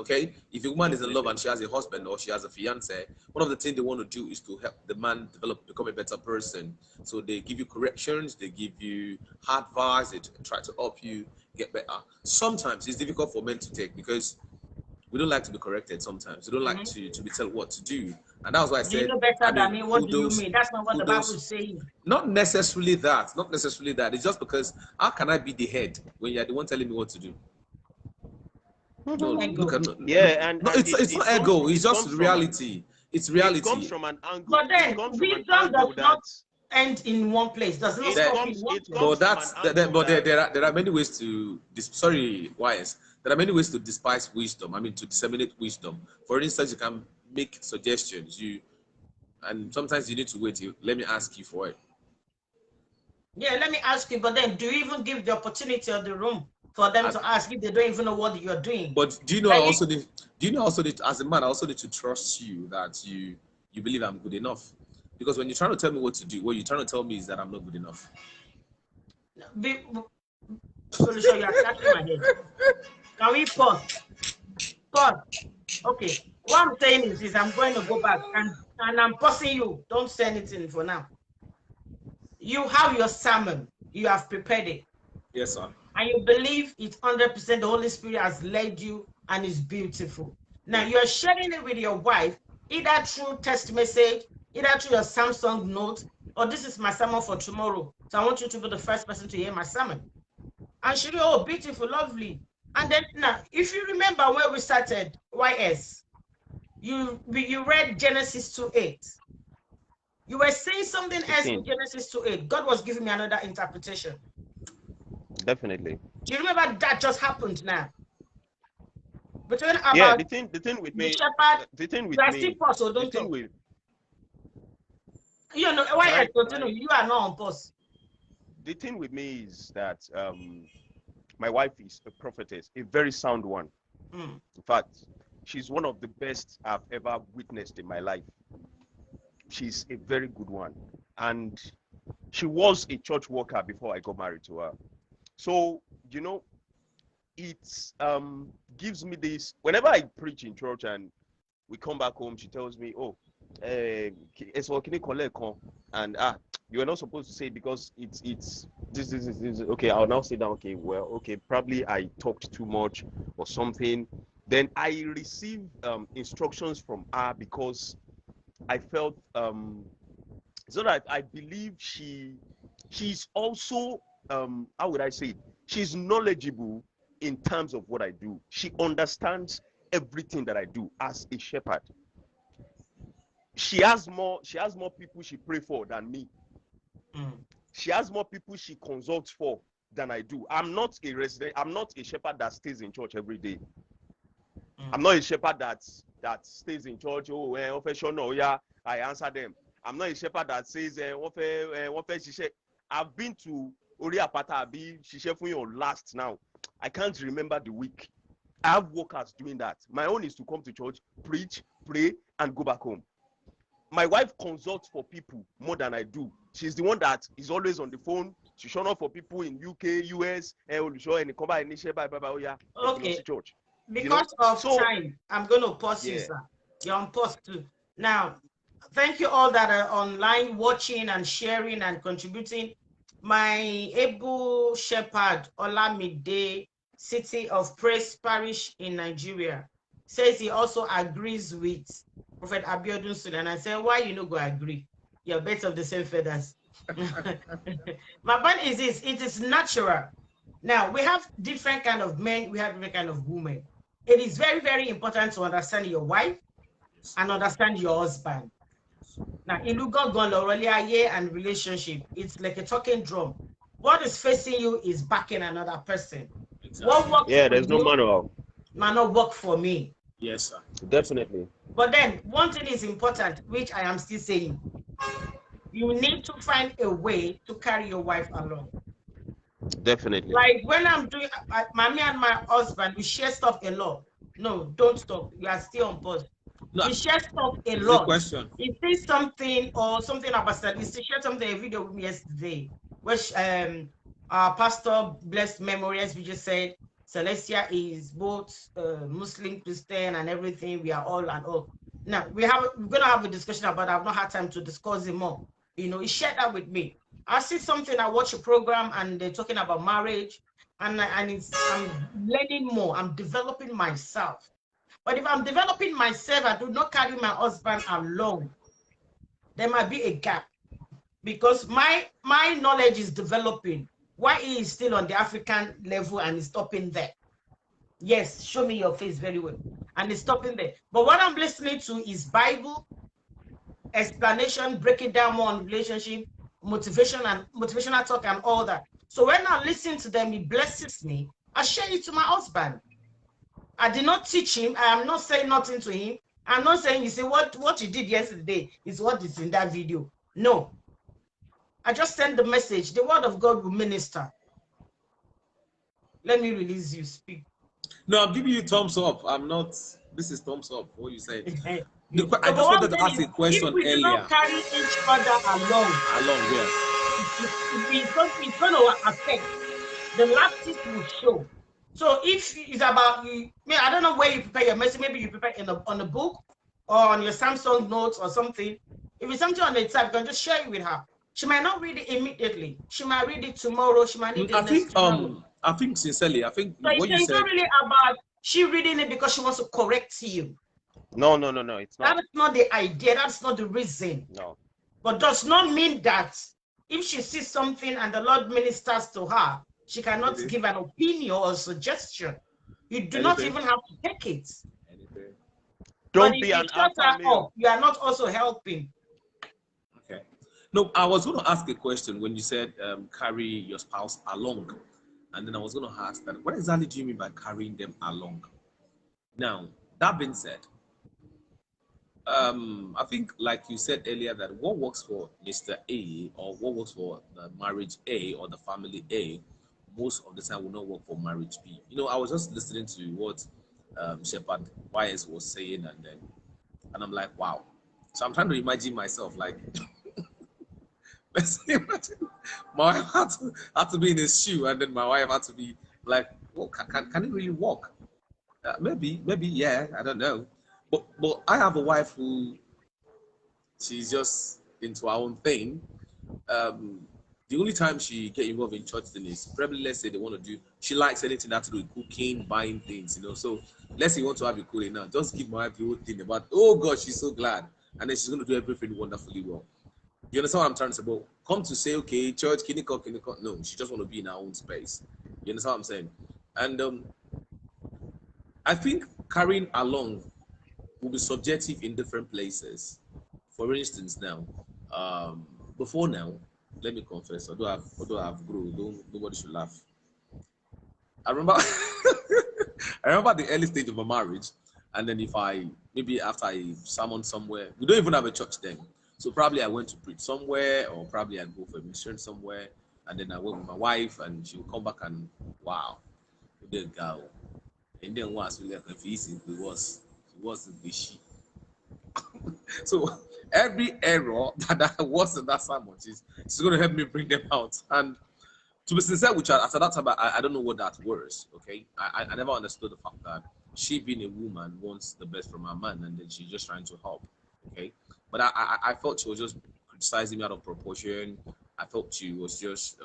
Okay, if a woman is in love and she has a husband or she has a fiance, one of the things they want to do is to help the man become a better person. So they give you corrections, they give you advice, they try to help you get better. Sometimes it's difficult for men to take because we don't like to be corrected. Sometimes we don't like to be told what to do, and that was why I said, you know better than me. What do you mean? That's not what the Bible is saying. Not necessarily that. It's just because how can I be the head when you're the one telling me what to do? No, it's not ego. It's just reality. It's reality. It comes from an angle. But then wisdom does not end in one place. Does not stop in one place. There are many ways to. Sorry, YS. There are many ways to despise wisdom. I mean, to disseminate wisdom. For instance, you can make suggestions. And sometimes you need to wait. Let me ask you for it. Yeah, let me ask you. But then, do you even give the opportunity of the room for them to ask if they don't even know what you're doing? But do you know? As a man, I also need to trust you that you believe I'm good enough. Because when you're trying to tell me what to do, what you're trying to tell me is that I'm not good enough. So you are scratching my head. Can we pause? Okay. What I'm saying is I'm going to go back and I'm pausing you. Don't say anything for now. You have your sermon. You have prepared it. Yes, sir. And you believe it's 100% the Holy Spirit has led you and it's beautiful. Now you're sharing it with your wife, either through text message, either through your Samsung note, or this is my sermon for tomorrow. So I want you to be the first person to hear my sermon. And she did, oh, beautiful, lovely. And then now, if you remember where we started, YS, you read Genesis 2:8. You were saying something else in Genesis 2:8. God was giving me another interpretation. Definitely. Do you remember that just happened now? But when about yeah, the thing with me, shepherd, the thing with you are me, still pause, so don't the thing talk. with, You know, YS, continue. You are not on pause. the thing with me is that my wife is a prophetess, a very sound one. Mm. In fact, she's one of the best I've ever witnessed in my life. She's a very good one. And she was a church worker before I got married to her. So, you know, it gives me this, whenever I preach in church and we come back home, she tells me, oh, and you were not supposed to say because it's this. Okay, I'll now sit down. Okay, well, okay, probably I talked too much or something. Then I receive instructions from her because I felt so that I believe she's also how would I say it? She's knowledgeable in terms of what I do. She understands everything that I do as a shepherd. She has more people she pray for than me. Mm. She has more people she consults for than I do. I'm not a resident, I'm not a shepherd that stays in church every day. I'm not a shepherd that stays in church. Oh, yeah, I answer them. I'm not a shepherd that says I've been to Oriapata Abi Shishefuyon last now. I can't remember the week. I have workers doing that. My own is to come to church, preach, pray, and go back home. My wife consults for people more than I do. She's the one that is always on the phone. She shows up for people in UK, US, and okay. Church. Because of time, I'm going to pause you, sir. You're on pause too. Now, thank you all that are online watching and sharing and contributing. My able shepherd, Olamide, City of Praise Parish in Nigeria, says he also agrees with Prophet Abiodun Sudan. And I said, why you no go agree? You're birds of the same feathers. My point is this, it is natural. Now, we have different kind of men, we have different kind of women. It is very, very important to understand your wife and understand your husband. Now, in Lugo and relationship, it's like a talking drum. What is facing you is backing another person. Exactly. What works for there's no manual. Might not work for me. Yes, sir. Definitely. But then, one thing is important, which I am still saying. You need to find a way to carry your wife along. Definitely. Like when I'm doing, me and my husband, we share stuff a lot. No, don't stop. You are still on pause. No, we share stuff a lot. Question. He says something or something about statistics. He shared something, a video with me yesterday, which our pastor, blessed memory, as we just said, Celestia is both Muslim, Christian, and everything. We are all and all. Now we're gonna have a discussion about it. I've not had time to discuss it more. You know, he shared that with me. I see something, I watch a program and they're talking about marriage, and I'm learning more. I'm developing myself. But if I'm developing myself, I do not carry my husband along, there might be a gap because my knowledge is developing. Why he is still on the African level and is stopping there? Yes, show me your face very well. And it's stopping there. But what I'm listening to is Bible, explanation, breaking down more on relationship, motivation and motivational talk and all that. So when I listen to them, it blesses me. I share it to my husband. I did not teach him. I am not saying nothing to him. I'm not saying, you see, what you did yesterday is what is in that video. No. I just send the message. The word of God will minister. Let me release you. Speak. No, I'm giving you thumbs up. I'm not. This is thumbs up. What you said. I just But wanted to ask a question if we earlier. do not carry each other along, yes. It's going to affect. The lasting will show. So if it's about you, I don't know where you prepare your message. Maybe you prepare on a book or on your Samsung notes or something. If it's something on the type, you can just share it with her. She might not read it immediately. She might read it tomorrow. She might read it tomorrow. I think sincerely, I think so what you said. It's not really about she reading it because she wants to correct you. No, it's not. That's not the idea. That's not the reason. No. but does not mean that if she sees something and the Lord ministers to her, she cannot give an opinion or suggestion. You do not even have to take it. Don't but be if an you shut alpha her male. up, you are not also helping. Okay. No, I was going to ask a question when you said carry your spouse along. And then I was going to ask that, what exactly do you mean by carrying them along? Now, that being said, I think, like you said earlier, that what works for Mr. A or what works for the marriage A or the family A, most of the time will not work for marriage B. You know, I was just listening to what Shepherd Wise was saying, and I'm like, wow. So I'm trying to imagine myself, like, let's imagine my wife had to be in his shoe, and then my wife had to be like, well, can it really walk? Maybe, yeah, I don't know. But I have a wife who she's just into her own thing. The only time she get involved in church thing is probably, let's say they want to do, she likes anything that to do with cooking, buying things, you know. So let's say you want to have a cooking now, just give my wife the whole thing about, oh God, she's so glad. And then she's going to do everything wonderfully well. You understand what I'm trying to say? But come to say, okay, church, can you cook? No, she just want to be in her own space. You understand what I'm saying? And I think carrying along will be subjective in different places. For instance, now, before now, let me confess, although I've grown, nobody should laugh. I remember, I remember the early stage of my marriage, and then if maybe after I sermon somewhere, we don't even have a church then. So probably I went to preach somewhere, or probably I go for a mission somewhere, and then I went with my wife, and she would come back and wow, the girl. And then once we left, it wasn't the she. So every error that was in that sermon, she's going to help me bring them out. And to be sincere with you, after that time, I don't know what that was. Okay, I never understood the fact that she, being a woman, wants the best from her man, and then she's just trying to help. Okay, but I felt she was just criticizing me out of proportion. I felt she was just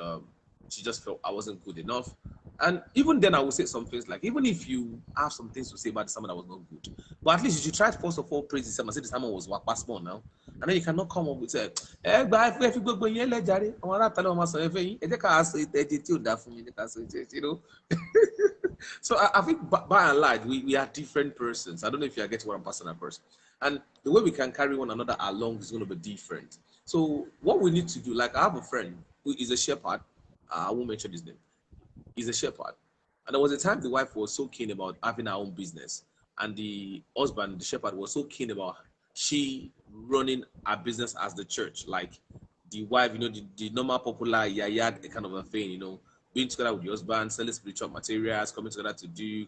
she just felt I wasn't good enough. And even then, I would say some things like, even if you have some things to say about the sermon that was not good, but at least you should try to first of all praise the sermon. Say the sermon was passport now, and then you cannot come up with say, you know. So I think by and large, we are different persons. I don't know if you are getting what I'm passing at first. And the way we can carry one another along is going to be different. So what we need to do, like I have a friend who is a shepherd. I won't mention his name. He's a shepherd. And there was a time the wife was so keen about having her own business. And the husband, the shepherd, was so keen about she running her business as the church. Like the wife, you know, the normal popular yaya kind of a thing, you know, being together with your husband, selling spiritual materials, coming together to do.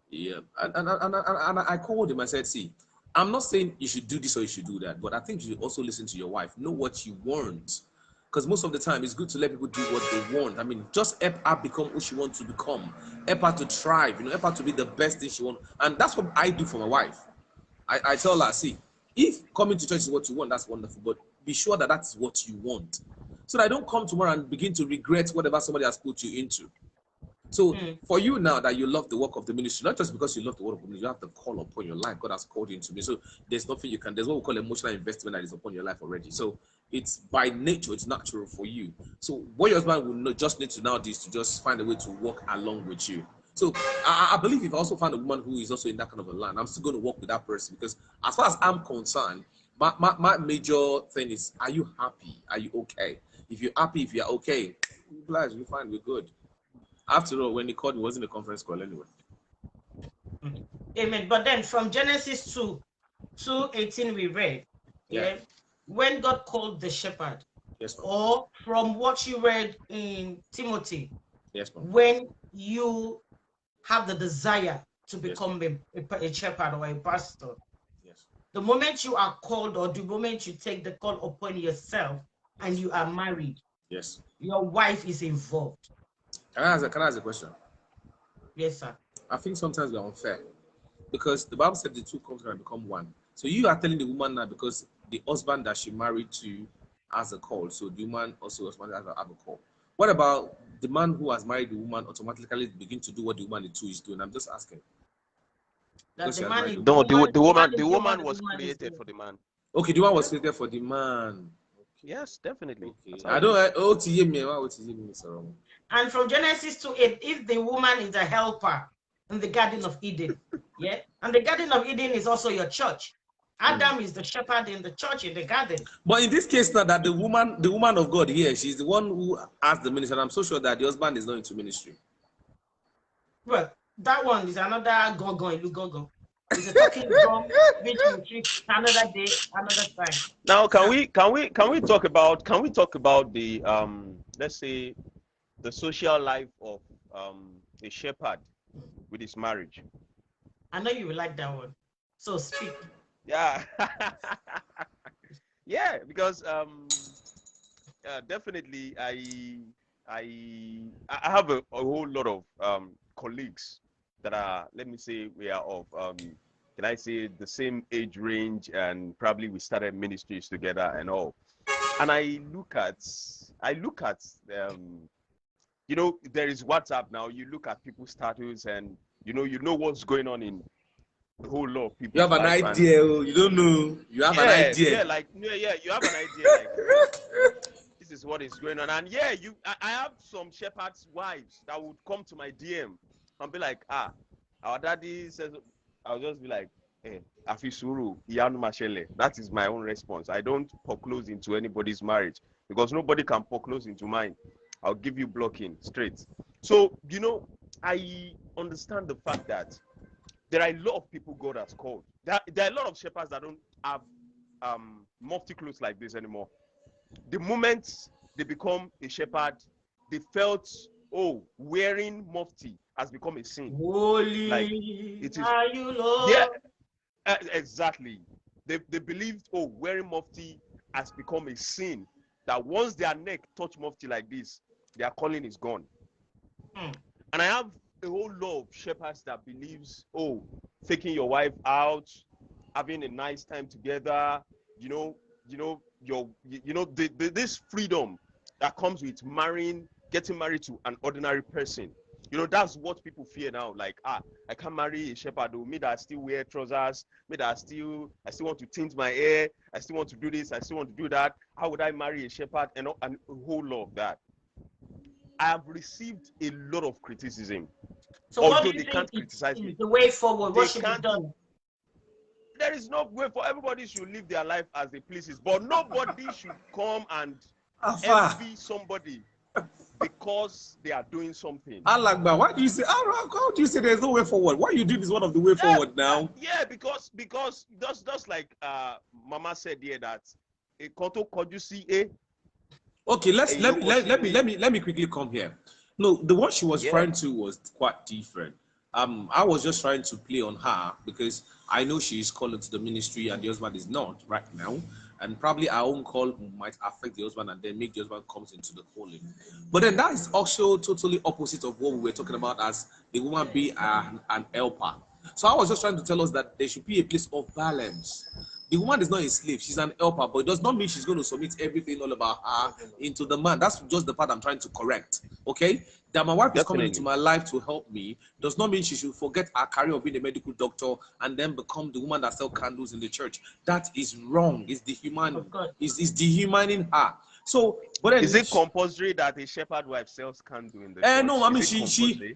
Yeah. And I called him. I said, see, I'm not saying you should do this or you should do that, but I think you should also listen to your wife. Know what you want. Because most of the time, it's good to let people do what they want. I mean, just help her become who she wants to become. Help her to thrive, you know, help her to be the best thing she wants. And that's what I do for my wife. I tell her, see, if coming to church is what you want, that's wonderful. But be sure that that's what you want. So that I don't come tomorrow and begin to regret whatever somebody has put you into. So for you now that you love the work of the ministry, not just because you love the work of the ministry, you have the call upon your life. God has called you into me. So there's nothing you can, there's what we call emotional investment that is upon your life already. So it's by nature, it's natural for you. So what your husband will know, just need to now do is to just find a way to work along with you. So I believe if I also find a woman who is also in that kind of a line, I'm still going to work with that person, because as far as I'm concerned, my major thing is, are you happy? Are you okay? If you're happy, if you're okay, we're fine, we're good. After all, when he called, it wasn't a conference call anyway. Amen. But then from Genesis 2:18 we read, when God called the shepherd, yes, or from what you read in Timothy, yes, when you have the desire to become a shepherd or a pastor, the moment you are called, or the moment you take the call upon yourself and you are married, your wife is involved. Can I ask a question? Yes, sir. I think sometimes we're unfair, because the Bible said the two come together and become one. So you are telling the woman now, because the husband that she married to has a call, so the woman also has a call. What about the man who has married the woman automatically begin to do what the woman is doing? I'm just asking. The woman was created for the man. Okay, the woman was created for the man. Yes, definitely. Okay. That's how I it don't. is. And from Genesis 2:8, if the woman is a helper in the Garden of Eden, yeah, and the Garden of Eden is also your church. Adam is the shepherd in the church in the garden. But in this case, now that the woman of God here, she's the one who asked the minister. I'm so sure that the husband is not into ministry. Well, that one is another go. It's a talking drum, which will treat another day, another time. Now, can we talk about the let's say the social life of a shepherd with his marriage? I know you will like that one. So speak. Yeah. Yeah, because definitely I have a whole lot of colleagues that are, let me say, we are of can I say, the same age range, and probably we started ministries together and all. And I look at there is WhatsApp now. You look at people's status, and you know what's going on in a whole lot of You people's have an life. And idea. You don't know. You have an idea. you have an idea, like, this is what is going on. And yeah, I have some shepherds' wives that would come to my DM and be like, our daddy says. I'll just be like, Afisuru, Iyanu Mashele. That is my own response. I don't foreclose into anybody's marriage, because nobody can foreclose into mine. I'll give you blocking straight. So, I understand the fact that there are a lot of people God has called. There are a lot of shepherds that don't have mufti clothes like this anymore. The moment they become a shepherd, they felt, wearing mufti has become a sin. Holy Like, it is. are you, Lord? Yeah, exactly. They believed, wearing mufti has become a sin. That once their neck touch mufti like this, their calling is gone. And I have a whole lot of shepherds that believes, taking your wife out, having a nice time together, this freedom that comes with getting married to an ordinary person. That's what people fear now. Like, I can't marry a shepherd. Me that I still wear trousers. Me that I still want to tint my hair. I still want to do this. I still want to do that. How would I marry a shepherd? And a whole lot of that. I have received a lot of criticism. So what do you think is the way forward? What should be done? There is no way for everybody should live their life as they pleases, but nobody should come and envy somebody because they are doing something. Alagba, why do you say? How do you say there's no way forward? What you did is one of the way forward now. Yeah, because just like Mama said here, that a koto kojusi. Okay, let me quickly come here. No, the one she was referring to was quite different. I was just trying to play on her because I know she is called to the ministry and the husband is not right now, and probably our own call might affect the husband and then make the husband comes into the calling. But then that is also totally opposite of what we were talking about as the woman be an helper. So I was just trying to tell us that there should be a place of balance. The woman is not a slave, she's an helper, but it does not mean she's going to submit everything all about her into the man. That's just the part I'm trying to correct. Okay? That my wife is coming into my life to help me does not mean she should forget her career of being a medical doctor and then become the woman that sells candles in the church. That is wrong. It's dehumaning. It's dehumaning her. So, but then, is it compulsory that a shepherd wife sells candle in the church? No, I mean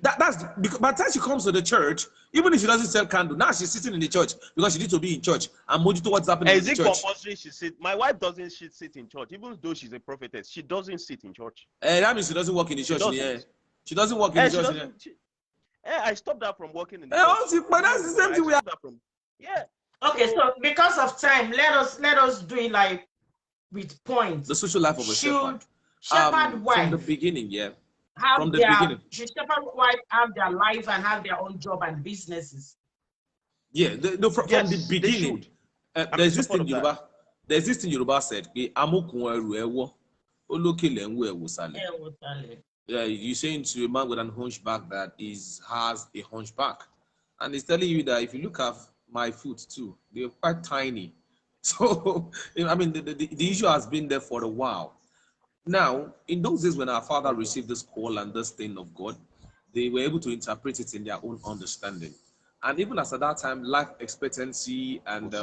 that's because by the time she comes to the church, even if she doesn't sell candle, now she's sitting in the church because she needs to be in church and monitor what's happening in the church. Is it compulsory she sit? My wife doesn't sit in church, even though she's a prophetess. She doesn't sit in church. That means she doesn't work in the church. She doesn't work in the church. I stopped her from working in the church. But that's the same thing we are. Okay, so because of time, let us do it like with points. The social life of a shepherd. Shepherd wife from the beginning, should shepherd wife have their life and have their own job and businesses? Yeah, from the beginning. There's this thing Yoruba said. Yeah, you're saying to a man with an hunchback that has a hunchback, and he's telling you that if you look at my foot too, they're quite tiny. So I mean, the issue has been there for a while. Now, in those days when our father received this call and this thing of God, they were able to interpret it in their own understanding. And even as at that time, life expectancy and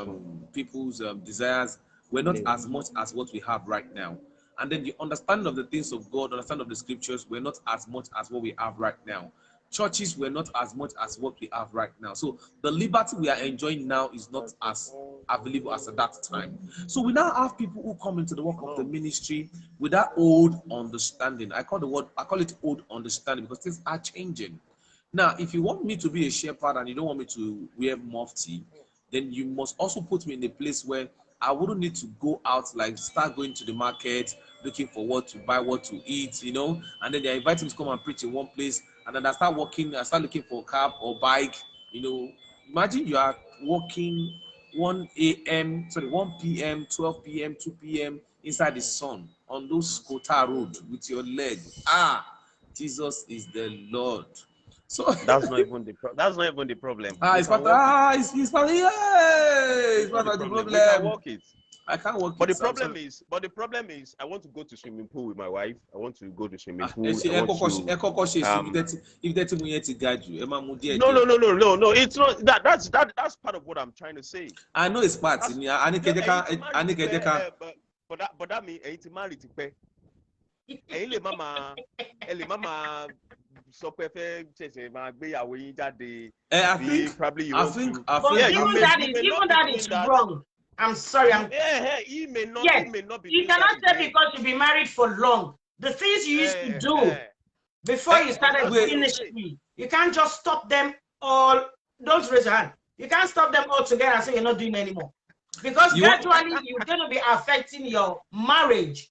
people's desires were not as much as what we have right now. And then the understanding of the things of God, understanding of the scriptures were not as much as what we have right now. Churches were not as much as what we have right now. So the liberty we are enjoying now is not as available as at that time. So we now have people who come into the work of the ministry with that old understanding. I call it old understanding because things are changing. Now, if you want me to be a shepherd and you don't want me to wear mufti, then you must also put me in a place where I wouldn't need to go out, like start going to the market, looking for what to buy, what to eat, you know, and then they invite me to come and preach in one place, and then I start looking for a cab or bike, you know. Imagine you are walking 1 p.m., 12 p.m., 2 p.m. inside the sun on those Kota road with your leg. Jesus is the Lord. So that's not even the problem. it's part of the problem. We can walk it. I can't walk But it. the problem is, I want to go to swimming pool with my wife. I want to go to swimming pool. No. It's not that. That's part of what I'm trying to say. I know it's part. But that means it's married to pay. Mama. So probably you want to. Even that is wrong. I'm sorry. He may not be. You cannot say because you be married for long. The things you used to do before you started ministry, you can't just stop them all. Don't raise your hand. You can't stop them all together and say you're not doing anymore. Because gradually you're going to be affecting your marriage.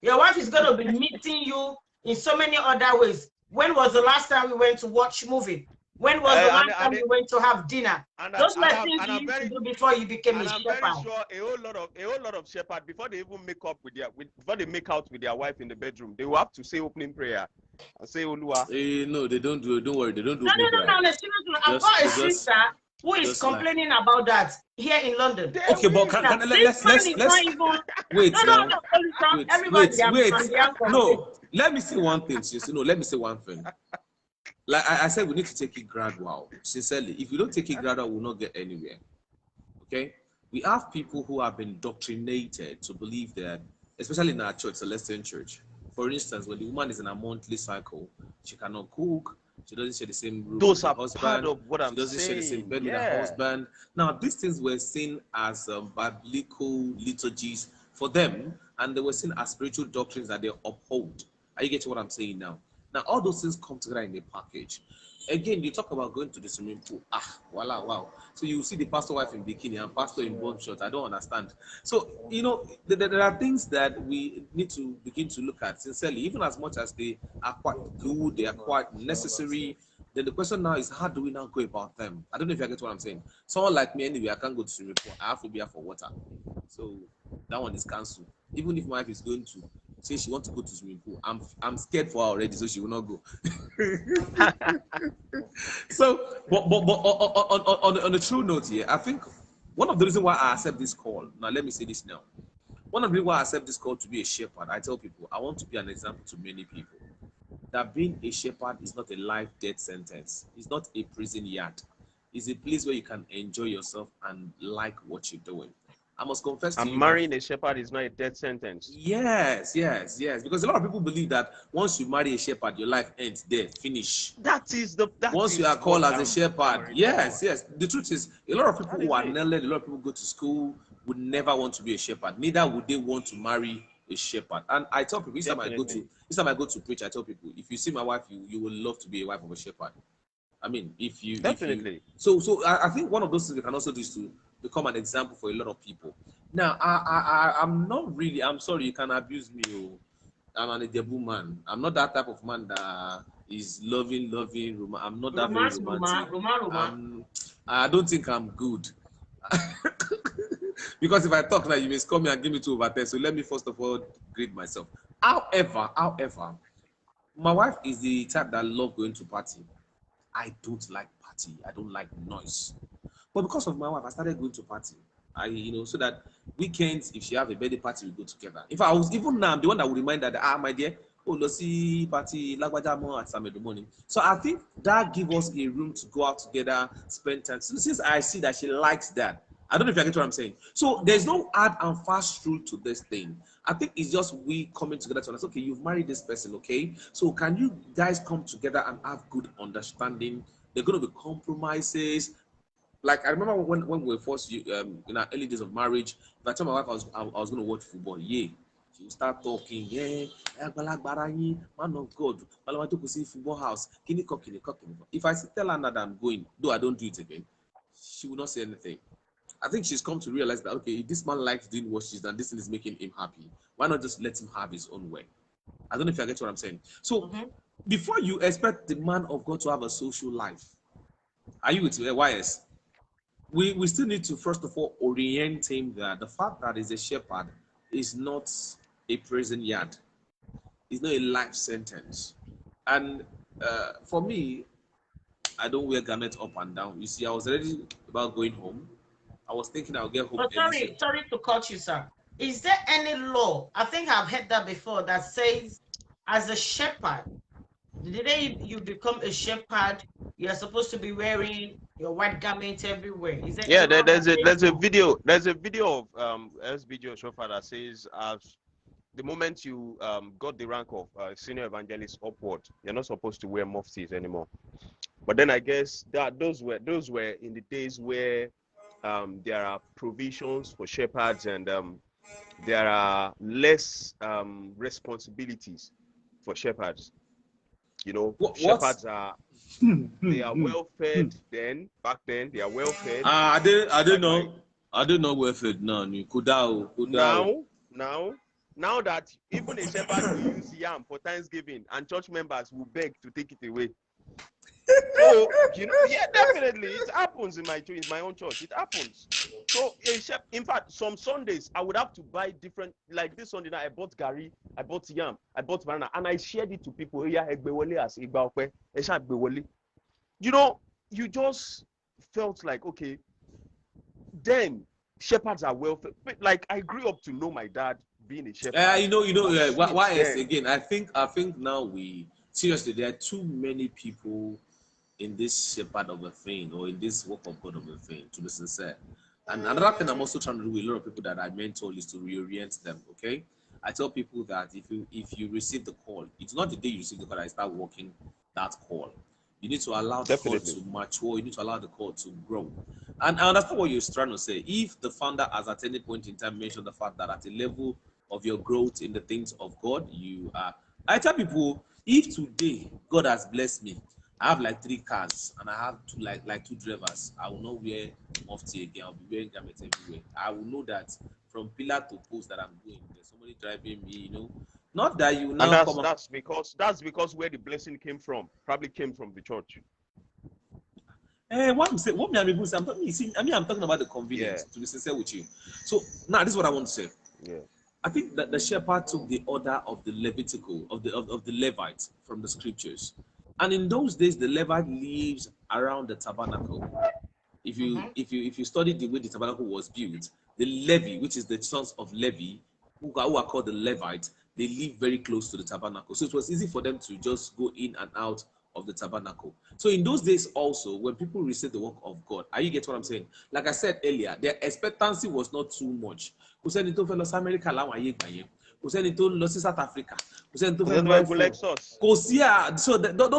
Your wife is going to be meeting you in so many other ways. When was the last time we went to watch movie? When was the last time we went to have dinner? Those were things you used to do before you became a shepherd. I'm very sure a whole lot of shepherds, before they even before they make out with their wife in the bedroom, they will have to say opening prayer and say Olua. No, they don't do it. Don't worry, they don't do it. No. I've got a sister who is complaining about that here in London. Okay, but let's wait. No, let me say one thing, sis. No, let me say one thing. Like I said, we need to take it gradual. Sincerely, if we don't take it gradual, we'll not get anywhere. Okay? We have people who have been indoctrinated to believe that, especially in our church, Celestian Church. For instance, when the woman is in a monthly cycle, she cannot cook, she doesn't share the same room with her husband. Part of what I'm she doesn't saying. share the same bed with her husband. Now, these things were seen as biblical liturgies for them, and they were seen as spiritual doctrines that they uphold. Are you getting what I'm saying now? Now, all those things come together in a package. Again, you talk about going to the swimming pool. Wow. So you see the pastor wife in bikini and pastor in bum shorts. I don't understand. So, you know, there are things that we need to begin to look at sincerely, even as much as they are quite good, they are quite necessary. Then the question now is, how do we now go about them? I don't know if you get what I'm saying. Someone like me, anyway, I can't go to swimming pool. I have to be here for water. So that one is cancelled. Even if my wife is going to say she wants to go to swimming pool, I'm scared for her already, so she will not go. So, but on a true note here, I think one of the reasons why I accept this call, now let me say this now. One of the reasons why I accept this call to be a shepherd, I tell people, I want to be an example to many people. That being a shepherd is not a life-death sentence. It's not a prison yard. It's a place where you can enjoy yourself and like what you're doing. I must confess to you. Marrying a shepherd is not a death sentence. Yes. Because a lot of people believe that once you marry a shepherd, your life ends there, finish. Once you are called as a shepherd, yes. The truth is, a lot of people who are knowledge, a lot of people go to school, would never want to be a shepherd. Neither would they want to marry a shepherd. And I tell people, each time I go to preach, I tell people, if you see my wife, you will love to be a wife of a shepherd. I mean, if you so I think one of those things we can also do is to become an example for a lot of people. Now, I'm not really. I'm sorry, you can abuse me. I'm an Ijebu man. I'm not that type of man that is loving. I'm not that very romantic. I don't think I'm good. Because if I talk now, you may call me and give me 2 over 10. So let me first of all grade myself. However, my wife is the type that love going to party. I don't like party. I don't like noise. But because of my wife, I started going to party. So that weekends, if she have a birthday party, we go together. If I'm the one that would remind her that, my dear, let's see party, lagwaja at some in the morning. So I think that gives us a room to go out together, spend time. So since I see that she likes that, I don't know if you get what I'm saying. So there's no hard and fast rule to this thing. I think it's just we coming together to understand, okay, you've married this person, okay? So can you guys come together and have good understanding? There are going to be compromises. Like I remember when we were first in our early days of marriage, if I told my wife I was going to watch football, yeah. She would start talking, yeah, man of God, I want to see football house. If I tell her that I'm going, though I don't do it again, she will not say anything. I think she's come to realize that, okay, if this man likes doing what she's done, this thing is making him happy. Why not just let him have his own way? I don't know if you get what I'm saying. So before you expect the man of God to have a social life, are you with YS? We still need to, first of all, orient him that the fact that he's a shepherd is not a prison yard. It's not a life sentence. And for me, I don't wear garments up and down. You see, I was already about going home. I was thinking I'll get home. Oh, sorry to cut you, sir. Is there any law? I think I've heard that before that says, as a shepherd, the day you become a shepherd, you're supposed to be wearing your white garment everywhere. Is there? Yeah, there's a video of SB Joshua that says, as the moment you got the rank of senior evangelist upward, you're not supposed to wear muftis anymore. But then I guess that those were in the days where there are provisions for shepherds and there are less responsibilities for shepherds. You know, shepherds are they are well fed then. Back then, they are well fed. I don't know. I don't know well fed now. Now that even a shepherd will use yam for Thanksgiving, and church members will beg to take it away. So you know, yeah, definitely it happens in my own church. It happens. So in fact, some Sundays I would have to buy different. Like this Sunday, I bought gari, I bought yam, I bought banana, and I shared it to people. You know, you just felt like, okay, then shepherds are well fed. Like I grew up to know my dad being a shepherd. Why again? I think now seriously, there are too many people in this shepherd of a thing, or in this work of God of a thing, to be sincere. And another thing I'm also trying to do with a lot of people that I mentor is to reorient them. Okay, I tell people that if you receive the call, it's not the day you receive the call that I start working that call. You need to allow the call to mature. You need to allow the call to grow. And I understand what you're trying to say. If the founder has at any point in time mentioned the fact that at a level of your growth in the things of God, you are. I tell people, if today God has blessed me, I have like 3 cars and I have like 2 drivers, I will not wear mufti again. I'll be wearing garments everywhere. I will know that from pillar to post that I'm going, there's somebody driving me, you know. Not that you now and that's because where the blessing came from, probably came from the church. I'm talking about the convenience, to be sincere with you. So now this is what I want to say. Yeah. I think that the shepherd took the order of the Levitical, of the Levites from the scriptures. And in those days, the Levite lives around the tabernacle. If you study the way the tabernacle was built, the Levi, which is the sons of Levi, who are called the Levites, they live very close to the tabernacle. So it was easy for them to just go in and out of the tabernacle. So in those days also, when people receive the work of God, are you get what I'm saying? Like I said earlier, their expectancy was not too much. So those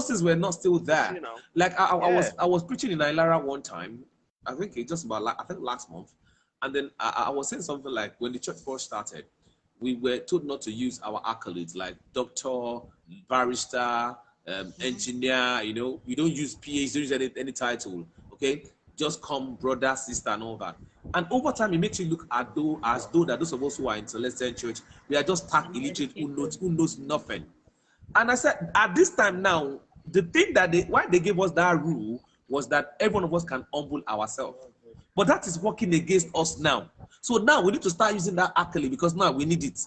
things were not still there. Like I was preaching in Ilara one time. I think it just about last month, and then I was saying something like, when the church first started, we were told not to use our accolades like doctor, barrister, engineer. You know, we don't use PhD, don't use any title. Okay, just come brother, sister, and all that. And over time, it makes you look as though that those of us who are in Celestial Church, we are just stark illiterate who knows nothing. And I said, at this time now, the thing that why they gave us that rule was that every one of us can humble ourselves. But that is working against us now. So now we need to start using that accolade, because now we need it.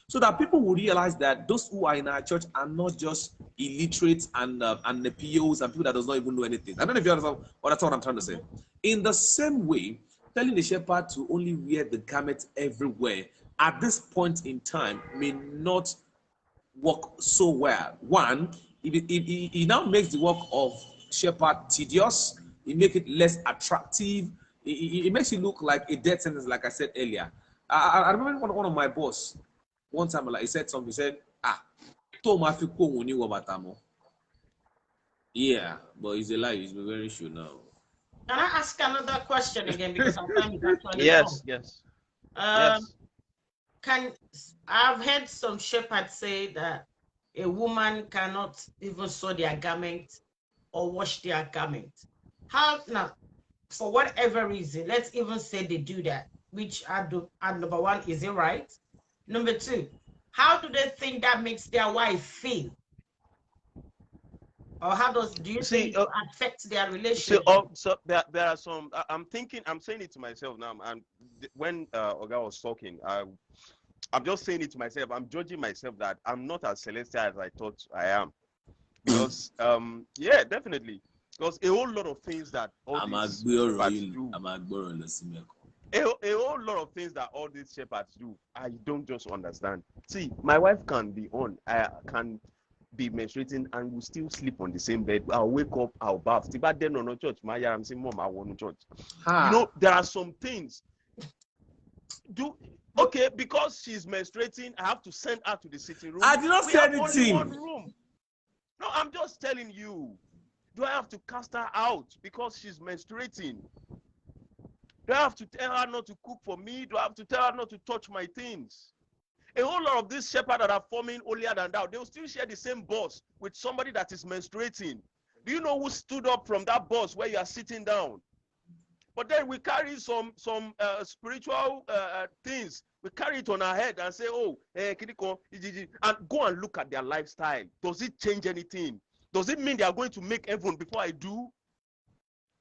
So that people will realize that those who are in our church are not just illiterate and the POs and people that does not even know anything. I don't know if you understand what I'm trying to say. In the same way, telling the shepherd to only wear the garment everywhere at this point in time may not work so well. One, it now makes the work of shepherd tedious. It makes it less attractive. it makes you look like a death sentence, like I said earlier. I remember one of my boss one time, like he said something. He said, yeah, but it's a lie. He's very sure now. Can I ask another question again because our time is actually Yes, up. yes, Um, yes. I've heard some shepherds say that a woman cannot even sew their garment or wash their garment. How now? For whatever reason, let's even say they do that, which at number one, is it right? Number two, how do they think that makes their wife feel? Or do you think See, it will affect their so, relationship? so there are some. I'm thinking. I'm saying it to myself now. And when Oga was talking, I'm just saying it to myself. I'm judging myself that I'm not as celestial as I thought I am. Because yeah, definitely. Because a whole lot of things that all these shepherds do, a whole lot of things that all these shepherds do, I don't just understand. See, my wife can be on, I can be menstruating and we still sleep on the same bed. I'll wake up, I'll bath. But then no church, I'm saying, Mom, I want to church. You know, there are some things. Okay, because she's menstruating, I have to send her to the sitting room. I did not say anything. Only one room. No, I'm just telling you. Do I have to cast her out because she's menstruating? Do I have to tell her not to cook for me? Do I have to tell her not to touch my things? A whole lot of these shepherds that are forming holier than thou, they will still share the same bus with somebody that is menstruating. Do you know who stood up from that bus where you are sitting down? But then we carry some spiritual things. We carry it on our head and say, oh, and go and look at their lifestyle. Does it change anything? Does it mean they are going to make heaven before I do?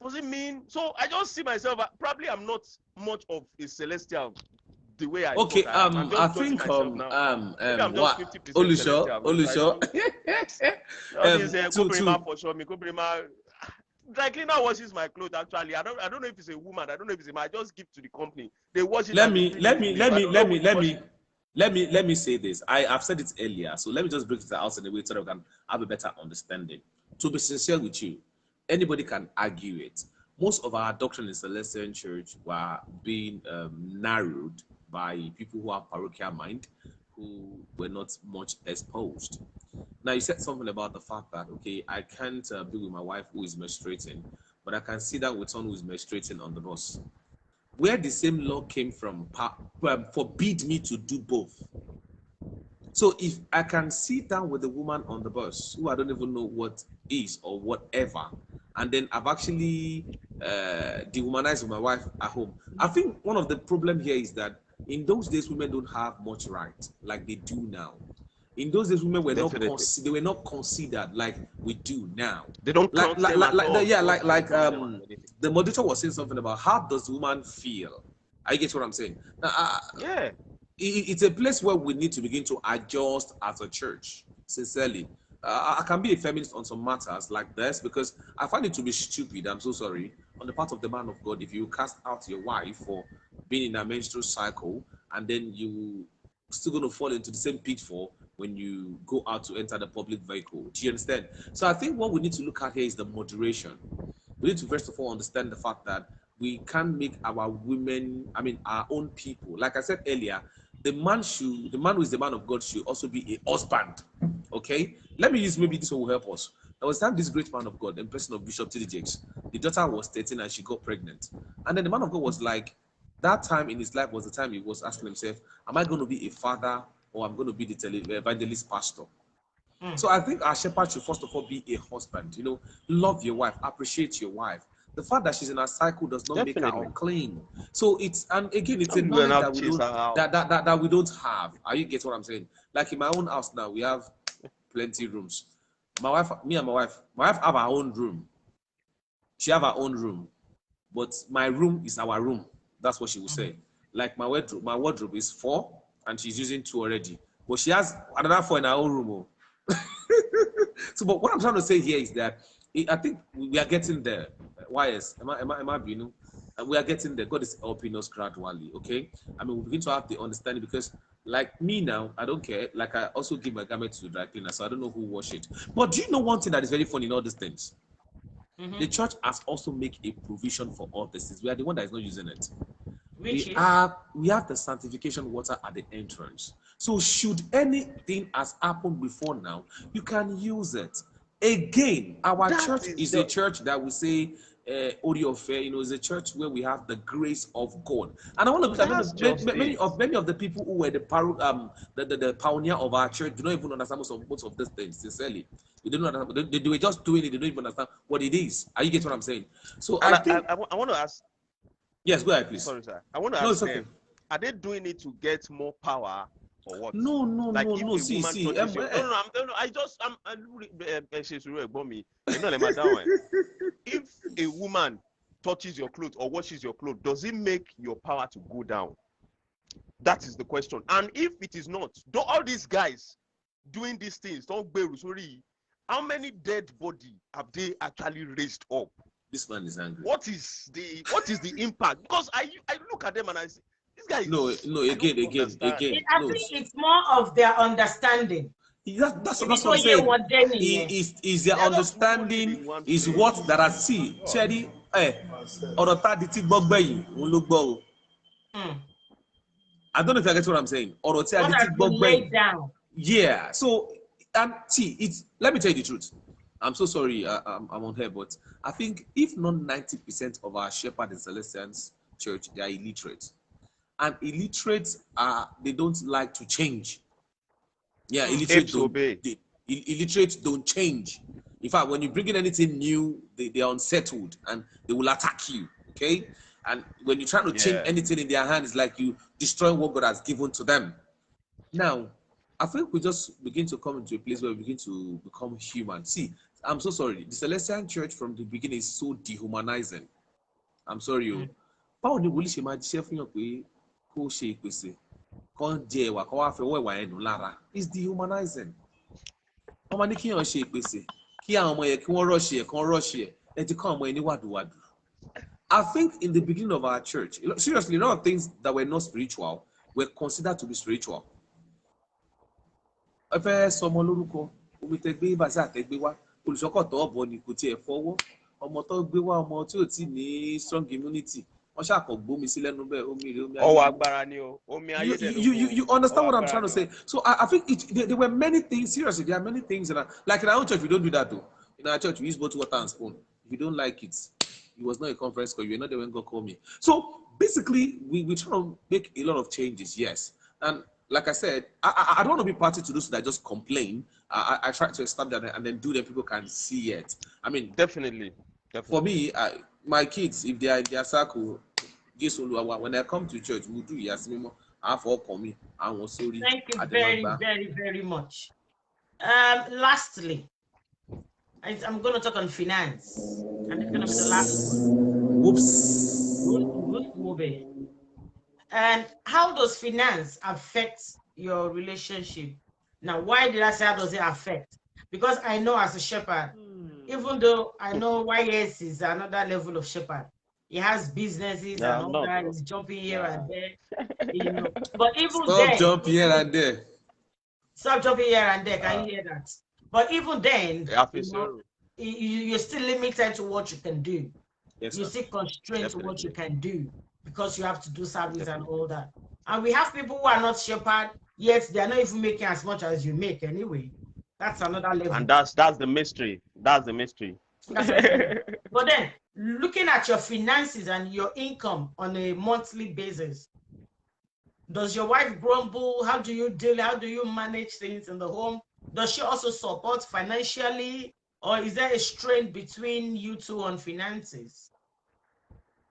Does it mean? So I just see myself, probably I'm not much of a celestial the way I okay, thought I am. I think I'm just 50% celestial. Olusho. Dry cleaner washes my clothes. Actually, I don't know if it's a woman. I don't know if it's a man. I just give to the company. They wash it. Let me say this. I've said it earlier, so let me just break it out in a way so that we can have a better understanding. To be sincere with you, anybody can argue it. Most of our doctrine in Celestial Church were being narrowed by people who have parochial mind, who were not much exposed. Now, you said something about the fact that, okay, I can't be with my wife who is menstruating, but I can see that with someone who is menstruating on the bus. Where the same law came from forbid me to do both. So if I can sit down with a woman on the bus who I don't even know what is or whatever, and then I've actually dehumanized my wife at home, I think one of the problem here is that in those days women don't have much right like they do now. In those days, women were they were not considered like we do now. They don't like the moderator was saying something about how does the woman feel. I get what I'm saying. Yeah, it's a place where we need to begin to adjust as a church. Sincerely, I can be a feminist on some matters like this because I find it to be stupid. I'm so sorry on the part of the man of God if you cast out your wife for being in a menstrual cycle and then you still going to fall into the same pitfall when you go out to enter the public vehicle. Do you understand? So I think what we need to look at here is the moderation. We need to first of all understand the fact that we can't make our women, our own people. Like I said earlier, the man who is the man of God should also be a husband. Okay? Let me use maybe this one will help us. There was time this great man of God, in person of Bishop T.D. Jakes, the daughter was 13 and she got pregnant. And then the man of God was like, that time in his life was the time he was asking himself, am I going to be a father or I'm going to be the evangelist pastor? So I think our shepherd should first of all be a husband. You know, love your wife, appreciate your wife. The fact that she's in a cycle does not make her unclean. So it's a knowledge that we don't that we don't have. Are you get what I'm saying? Like in my own house now, we have plenty rooms. My wife have our own room. She have her own room, but my room is our room. That's what she will say. Like my wardrobe is 4, and she's using 2 already. But she has another 4 in her own room. So, but what I'm trying to say here is that I think we are getting there. YS, am I being? We are getting there. God is helping us gradually. Okay, we begin to have the understanding because, like me now, I don't care. Like I also give my garment to the dry cleaner, so I don't know who wash it. But do you know one thing that is very funny in all these things? The church has also made a provision for all this. We are the one that is not using it. Which We is? have the sanctification water at the entrance. So should anything has happened before now, you can use it. Again, our That church is is the- a church that we say Ori of Fair, is a church where we have the grace of God. And I want to That's just many it. of the people who were the pioneer of our church do not even understand most of these things, sincerely. They don't understand. They were just doing it, they don't even understand what it is. Are you getting what I'm saying? So And I think I want to ask. yes, go ahead, please. Sorry, sir. I want to No, ask it's okay. them: are they doing it to get more power or what? No, Like if a See, woman touches you, no, I just you know, let me down. If a woman touches your clothes or washes your clothes, does it make your power to go down? That is the question. And if it is not, do all these guys doing these things, don't be sorry, how many dead body have they actually raised up? This man is angry. What is the impact? Because I look at them and I say, this guy is No, again. I think it's more of their understanding. That's what I'm saying. Is their understanding is what that I see. Cherry, I don't know if you get what I'm saying. What has been laid down. Yeah. So, and see, let me tell you the truth. I'm so sorry, I'm on here, but I think if not 90% of our shepherd in Celestians Church, they are illiterate. And illiterates they don't like to change. Yeah, illiterate illiterates don't change. In fact, when you bring in anything new, they are unsettled and they will attack you. Okay, and when you try to change anything in their hand, it's like you destroy what God has given to them. Now, I think we just begin to come into a place where we begin to become human. See, I'm so sorry. The Celestial Church from the beginning is so dehumanizing. I'm sorry. Báwo ni wòlíì ṣe máa jíṣẹ́ fún yàn pé kó ṣe ìpèsè kan jẹ ẹwà kan wá fẹ́ ọwọ́ ẹwà ẹnu lára? It's dehumanizing. Wọ́n máa ní kí yàn ṣe ìpèsè kí àwọn ọmọ yẹn kí wọ́n rọ́ọ̀ṣì ẹ̀ kan rọ́ọ̀ṣì ẹ̀ ẹ ti kọ́ àwọn ọmọ yẹn ní wàdùwàdù. I think in the beginning of our church, seriously, a lot of things that were not spiritual were considered to be spiritual. Ẹ fẹ́ sọmọ lórúkọ, omi tẹ gbé bàṣẹ àtẹgbé wá, olùṣọ́kọ̀tọ̀ ọ̀bọ ni kò tiẹ̀ fọwọ́, ọmọ tó gbé wá ọmọ tí ò tí ní strong immunity. You understand what I'm trying to say? So I think there were many things, seriously, there are many things that like in our own church, we don't do that though. In our church, we use both water and spoon. If you don't like it, it was not a conference call, you're not there when God called me. So basically, we try to make a lot of changes, yes. And like I said, I don't want to be party to those that just complain. I try to establish that and then do that people can see it. I mean, definitely. For me, my kids, if they are in their circle, when I come to church, we do Yasmimo. Thank you very, very, very much. Lastly, I'm going to talk on finance, and it's going to be the last one. Whoops. And how does finance affect your relationship? Now, why did I say how does it affect? Because I know as a shepherd, even though I know YS is another level of shepherd, he has businesses and all that. He's jumping here and there, But even then, jumping here and there. Stop jumping here and there. Can you hear that? But even then, you're still limited to what you can do. Yes, you're still constrained to what you can do because you have to do service and all that. And we have people who are not shepherd, yet they are not even making as much as you make anyway. That's another level. And that's the mystery. That's the mystery. But then, looking at your finances and your income on a monthly basis, does your wife grumble? How do you deal? How do you manage things in the home? Does she also support financially? Or is there a strain between you two on finances?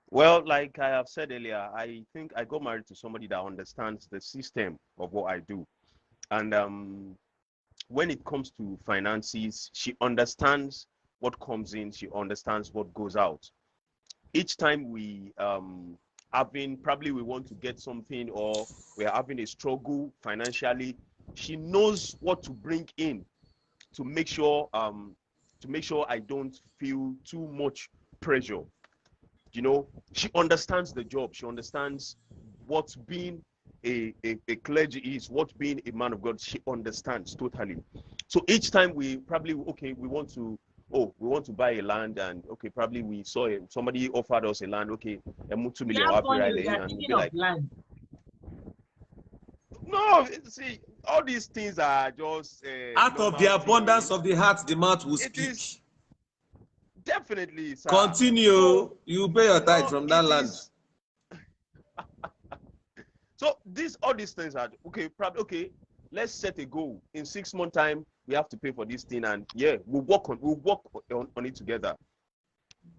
Well, like I have said earlier, I think I got married to somebody that understands the system of what I do. And when it comes to finances, she understands what comes in, she understands what goes out. Each time we probably we want to get something or we're having a struggle financially, she knows what to bring in to make sure I don't feel too much pressure. She understands the job. She understands what being a clergy is, what being a man of God. She understands totally. So each time we want to oh, we want to buy a land, and okay, probably we saw it, somebody offered us a land, okay, and move 2 We million have wapi money, right we there, are and we'll thinking be of like, land. no, see, all these things are just Out of the normal abundance things. of the heart, the mouth will It speak. is definitely, sir. Continue. So, You pay your tithe no, from that it land. is. So all these things are okay. Probably okay. Let's set a goal. In 6 months' time, we have to pay for this thing, and yeah, we'll work on it together.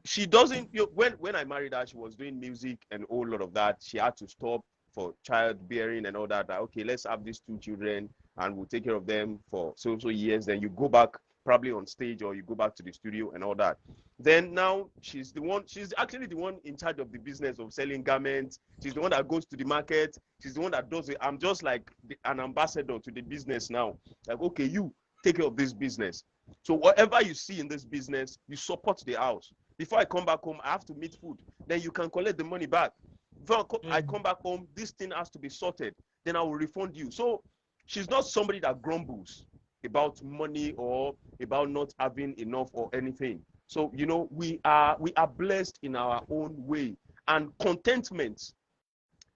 She doesn't. When I married her, she was doing music and a whole lot of that. She had to stop for childbearing and all that. Like, okay, let's have these 2 children, and we'll take care of them for so years. Then you go back probably on stage, or you go back to the studio and all that. Then now she's the one. She's actually the one in charge of the business of selling garments. She's the one that goes to the market. She's the one that does it. I'm just like an ambassador to the business now. Like, okay, you take care of this business. So whatever you see in this business, you support the house. Before I come back home, I have to meet food. Then you can collect the money back. Before I come back home, this thing has to be sorted. Then I will refund you. So she's not somebody that grumbles about money or about not having enough or anything. So we are blessed in our own way, and contentment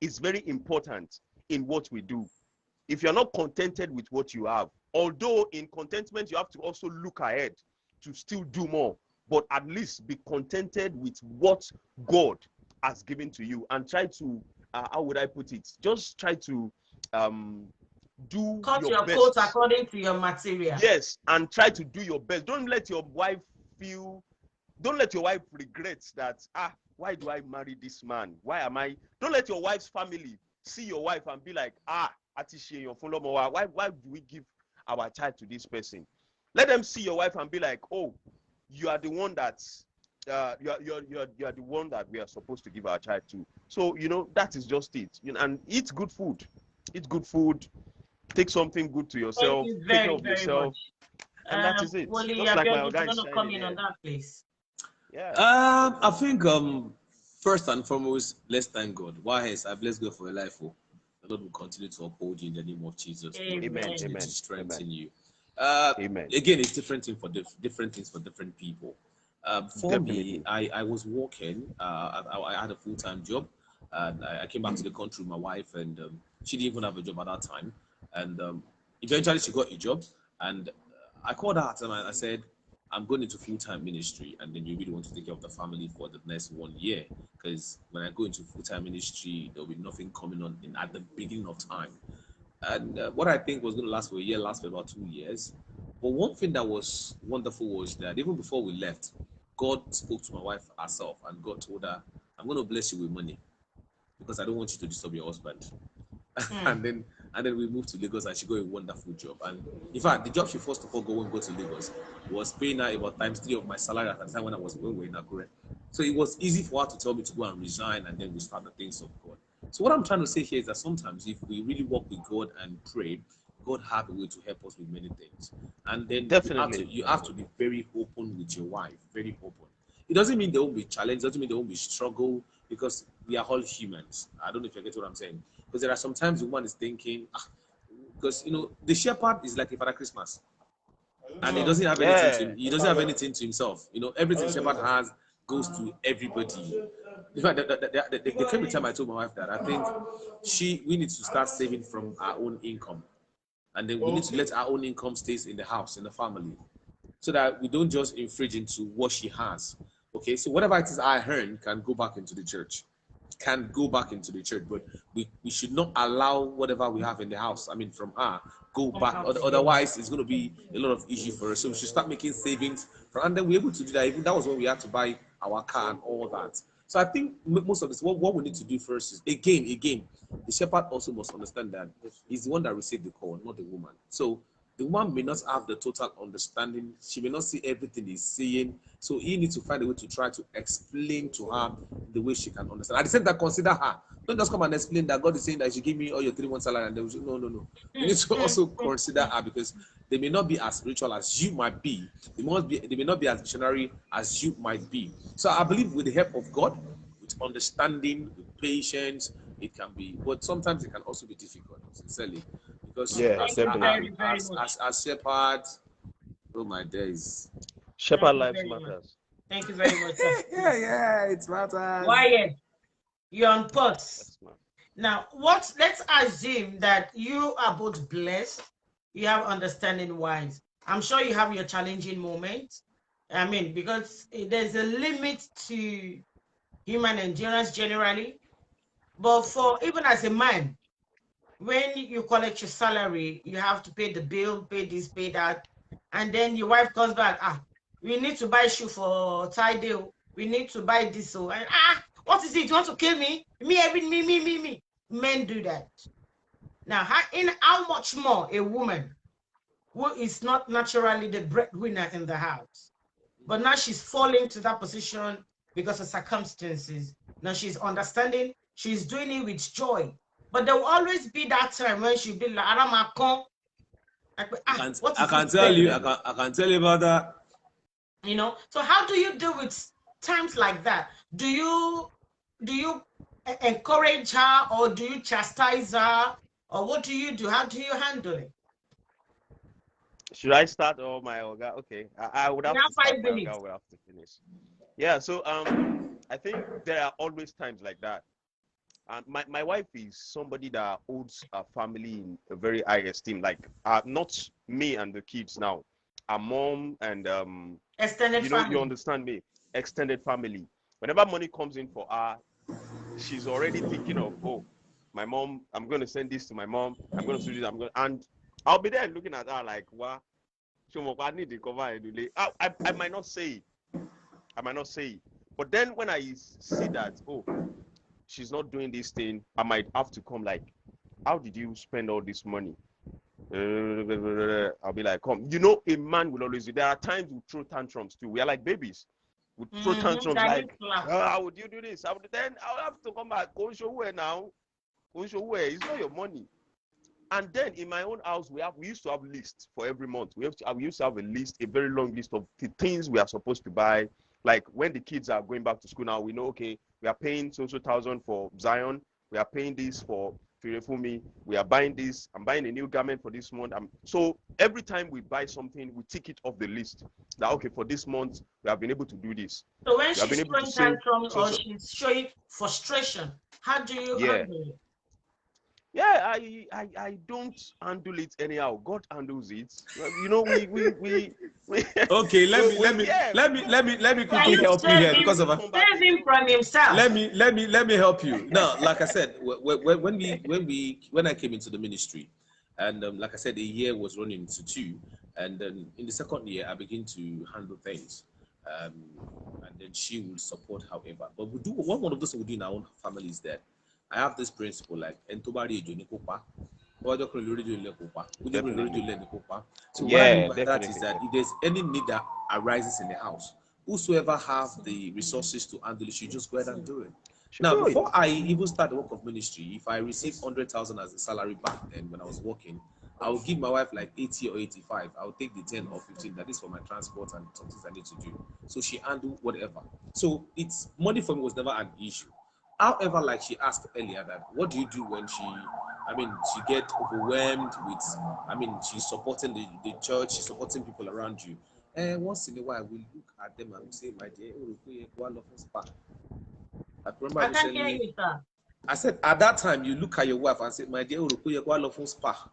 is very important in what we do. If you're not contented with what you have, although in contentment you have to also look ahead to still do more, but at least be contented with what God has given to you, and try to how would I put it, just try to do Cut your your best. coat according to your material. Yes, and try to do your best. Don't let your wife regret that, why do I marry this man? Don't let your wife's family see your wife and be like, why do we give our child to this person? Let them see your wife and be like, oh, you are the one that's you are the one that we are supposed to give our child to. So that is just it. And eat good food. Take something good to yourself. Thank you Take care very, of very yourself. much. And that is it. Wally, Just like my Abiodun, organ you're is going to come shining in on there. that, please. Yeah. I think first and foremost, let's thank God. Why is I bless God for your life. Oh, the Lord will continue to uphold you in the name of Jesus. The Lord will Amen. continue Amen. to strengthen Amen. you. Amen. Again, it's different thing for different things for different people. For me, Definitely. I was working. I had a full-time job, and I came back to the country with my wife, and she didn't even have a job at that time. And eventually, she got a job, and I called her and I said, I'm going into full-time ministry, and then you really want to take care of the family for the next 1 year, because when I go into full-time ministry, there'll be nothing coming on at the beginning of time. And what I think was going to last for a year lasted about 2 years. But one thing that was wonderful was that even before we left, God spoke to my wife herself, and God told her, I'm going to bless you with money because I don't want you to disturb your husband. and then we moved to Lagos, and she got a wonderful job. And in fact, the job she first of all go to Lagos was paying her about ×3 of my salary at the time when we were in Akure. So it was easy for her to tell me to go and resign, and then we start the things of God. So what I'm trying to say here is that sometimes if we really walk with God and pray, God have a way to help us with many things. And then Definitely. you have to be very open with your wife, very open. It doesn't mean there won't be challenge, it doesn't mean there won't be struggle, because we are all humans. I don't know if you get what I'm saying. Because there are sometimes the one is thinking, because the shepherd is like a Father Christmas, and he doesn't have anything to him. He doesn't have anything to himself. Everything shepherd has goes to everybody. In fact, there came a time I told my wife that I think we need to start saving from our own income, and then we need to let our own income stays in the house, in the family, so that we don't just infringe into what she has. Okay, so whatever it is I earn can go back into the church. But we should not allow whatever we have in the house, from her, go back. Otherwise, it's going to be a lot of issue for us. So we should start making savings, and then we're able to do that. Even that was when we had to buy our car and all that. So I think most of this, what we need to do first is, again, the shepherd also must understand that he's the one that received the call, not the woman. So the woman may not have the total understanding. She may not see everything he's saying. So he needs to find a way to try to explain to her the way she can understand. At the same time, consider her. Don't just come and explain that God is saying that you should give me all your 3 months salary, and they will say, no. You need to also consider her, because they may not be as spiritual as you might be. They may not be as missionary as you might be. So I believe with the help of God, with understanding, with patience, it can be, but sometimes it can also be difficult, sincerely. Because Yeah, Thank you definitely. very, very much. as shepherds, oh my days. Shepherd you lives very much. matters. Thank you very much, sir. Yeah, it's matters. Why? You're on pause. Yes, ma'am. Now, let's assume that you are both blessed, you have understanding wise. I'm sure you have your challenging moments. I mean, because there's a limit to human endurance generally. But for even as a man, when you collect your salary, you have to pay the bill, pay this, pay that. And then your wife comes back, we need to buy shoe for Friday. We need to buy this. So, and what is it? You want to kill me? Me. Men do that. Now, how much more a woman who is not naturally the breadwinner in the house, but now she's falling to that position because of circumstances. Now she's understanding, she's doing it with joy. But there will always be that time when she'll be like, I can tell you about that. You know, so how do you deal with times like that? Do you encourage her, or do you chastise her, or what do you do? How do you handle it? Should I start or my Oga? Okay, I would have You have to start. 5 My minutes. Oga will have to finish. Yeah, so I think there are always times like that. And my wife is somebody that holds our family in a very high esteem. Like not me and the kids now, our mom and Extended family. you understand me, extended family. Whenever money comes in for her, she's already thinking of, oh, my mom, I'm going to send this to my mom. I'm going to do this. And I'll be there looking at her like, wow, I need to cover. I might not say it. I might not say it. But then when I see that, oh, she's not doing this thing, I might have to come like, how did you spend all this money? I'll be like, come. You know, a man will always do. There are times we throw tantrums too. We are like babies. We throw tantrums like, how would you do this? Then I'll have to come back. Go show where now. Go show where. It's not your money. And then in my own house, we used to have lists for every month. We used to have a list, a very long list of the things we are supposed to buy. Like when the kids are going back to school now, we know, okay, we are paying so thousand for Zion. We are paying this for Firefumi. We are buying this. I'm buying a new garment for this month. So every time we buy something, we tick it off the list. That, okay, for this month, we have been able to do this. So when she's showing tantrums or she's showing frustration, how do you handle it? Yeah, I don't handle it anyhow. God handles it. You know, we Okay, let me quickly help you here because of save him from himself. Let me help you. Now, like I said, when I came into the ministry, and like I said, the year was running into 2, and then in the second year I began to handle things, and then she will support, however. But we do one of those we do in our own family is that I have this principle like entobari jonikopa. So what I mean by that is that if there's any need that arises in the house, whosoever has the resources to handle it should just go ahead and do it. Now, before I even start the work of ministry, if I receive 100,000 as a salary back then when I was working, I will give my wife like 80 or 85. I will take the 10 or 15 that is for my transport and some things I need to do. So she handle whatever. So it's money for me was never an issue. However, like she asked earlier, that what do you do when she get overwhelmed with, she's supporting the church, she's supporting people around you. And once in a while, we look at them and we say, my dear, I remember recently, I said, at that time, you look at your wife and say, my dear, spa.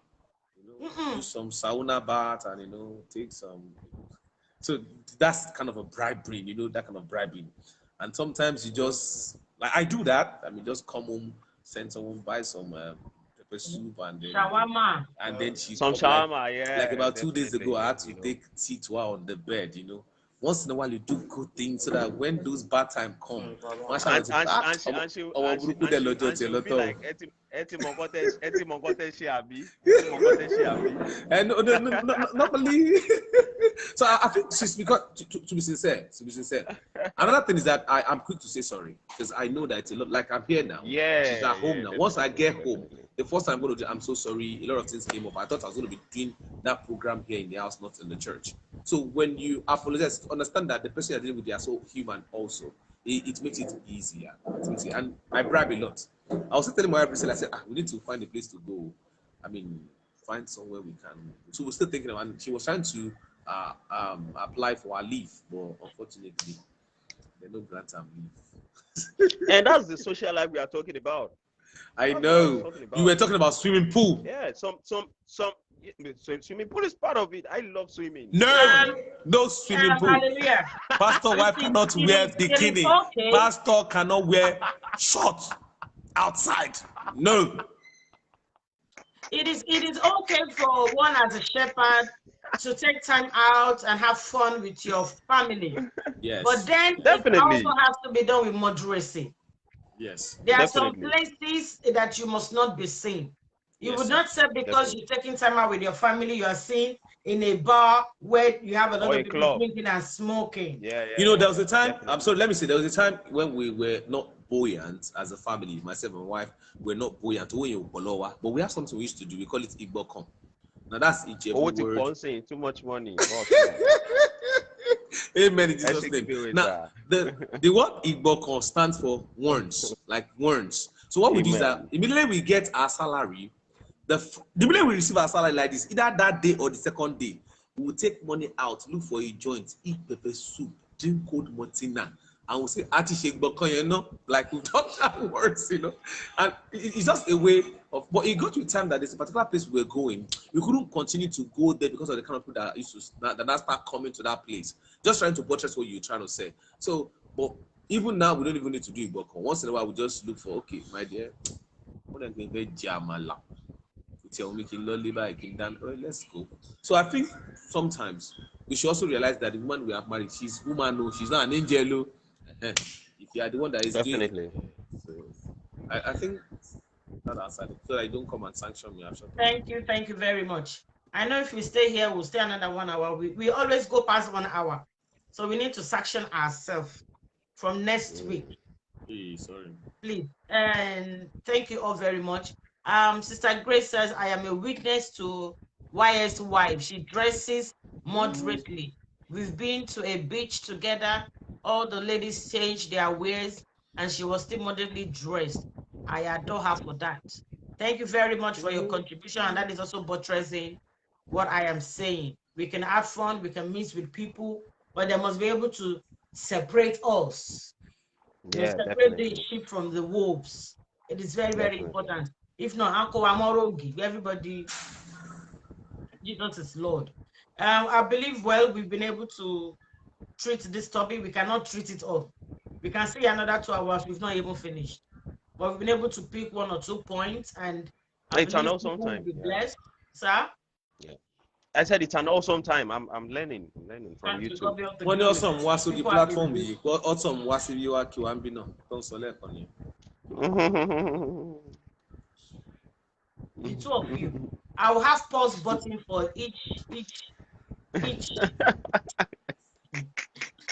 Do some sauna bath and, take some. So that's kind of a bribery, that kind of bribing. And sometimes you just, like I do that. Just come home, send someone buy some pepper soup and then shawarma. And then she some shawarma, like about 2 days ago, I had to take tea to her on the bed. Once in a while you do good things so that when those bad times come, and she will be like, and not believe. So I think she's because to be sincere. Another thing is that I'm quick to say sorry because I know that it's a lot. Like I'm here now. Yeah. She's at home now. Once I get home, the first time I'm going to do, I'm so sorry. A lot of things came up. I thought I was going to be doing that program here in the house, not in the church. So when you apologize, understand that the person you're dealing with, they are so human also. It makes it easier. And I bribe a lot. I was telling my wife, I said, we need to find a place to go. Find somewhere we can. So we're still thinking about, and she was trying to apply for a leave, but unfortunately, they don't grant them leave. And that's the social life we are talking about. I That's what I was know. talking You were about. talking about swimming pool. Yeah, swimming pool is part of it. I love swimming. No swimming pool. Hallelujah. Pastor wife cannot wear It is bikini. okay. Pastor cannot wear shorts outside. No. It is okay for one as a shepherd to take time out and have fun with your family. Yes. But then Definitely. it also has to be done with moderacy. Yes. There Definitely. are some places that you must not be seen. You Yes, would sir. not say because Definitely. you're taking time out with your family, you are seen in a bar where you have a lot Or of a people club. drinking and smoking. Yeah. You know, there was a time, Definitely. I'm sorry, let me say, there was a time when we were not buoyant as a family, myself and my wife, we're not buoyant, but we have something we used to do. We call it Igbokon. Now that's Oh, Ijebu word. saying too much money. Amen in Jesus' name. Now, the word Igbokon stands for warns, like warns. So what we do is that Amen. immediately we get our salary, the minute we receive our salary like this, either that day or the second day, we will take money out, look for a joint, eat pepper soup, drink cold Martina, and we'll say, Ati Sheikh Bokon, you know, like we've done that words, you know. And it's just a way of, but it got to a time that there's a particular place we were going. We couldn't continue to go there because of the kind of people that used to that start coming to that place. Just trying to buttress what you're trying to say. So, but even now, we don't even need to do Igbokon. Once in a while, we just look for, okay, my dear, what am I going to do? Let's go. So I think sometimes we should also realize that the woman we have married, she's woman, she's not an angel. If you are the one that is Definitely. doing, so I think that answered it. So that you don't come and sanction me. Thank you very much. I know if we stay here, we'll stay another 1 hour. We always go past 1 hour. So we need to sanction ourselves from next week. Hey, sorry. Please. And thank you all very much. Sister Grace says, I am a witness to YS wife. She dresses moderately. We've been to a beach together. All the ladies changed their ways and she was still moderately dressed. I adore her for that. Thank you very much for your contribution. And that is also buttressing what I am saying. We can have fun, we can meet with people, but they must be able to separate us. Yeah, Separate definitely. the sheep from the wolves. It is very, very Definitely. important. If not, Uncle Amorogi, everybody, Jesus is Lord. I believe, well, we've been able to treat this topic. We cannot treat it all. We can see another 2 hours. We've not even finished. But we've been able to pick 1 or 2 points, and I It's an believe awesome people will time. be Yeah. blessed. Sir? Yeah. I said it's an awesome time. I'm learning from And to YouTube. God be all the When glory. awesome was the People have been platform, blessed. awesome was the you are Kiwambino. Don't select on you. The two of you. I will have pause button for each.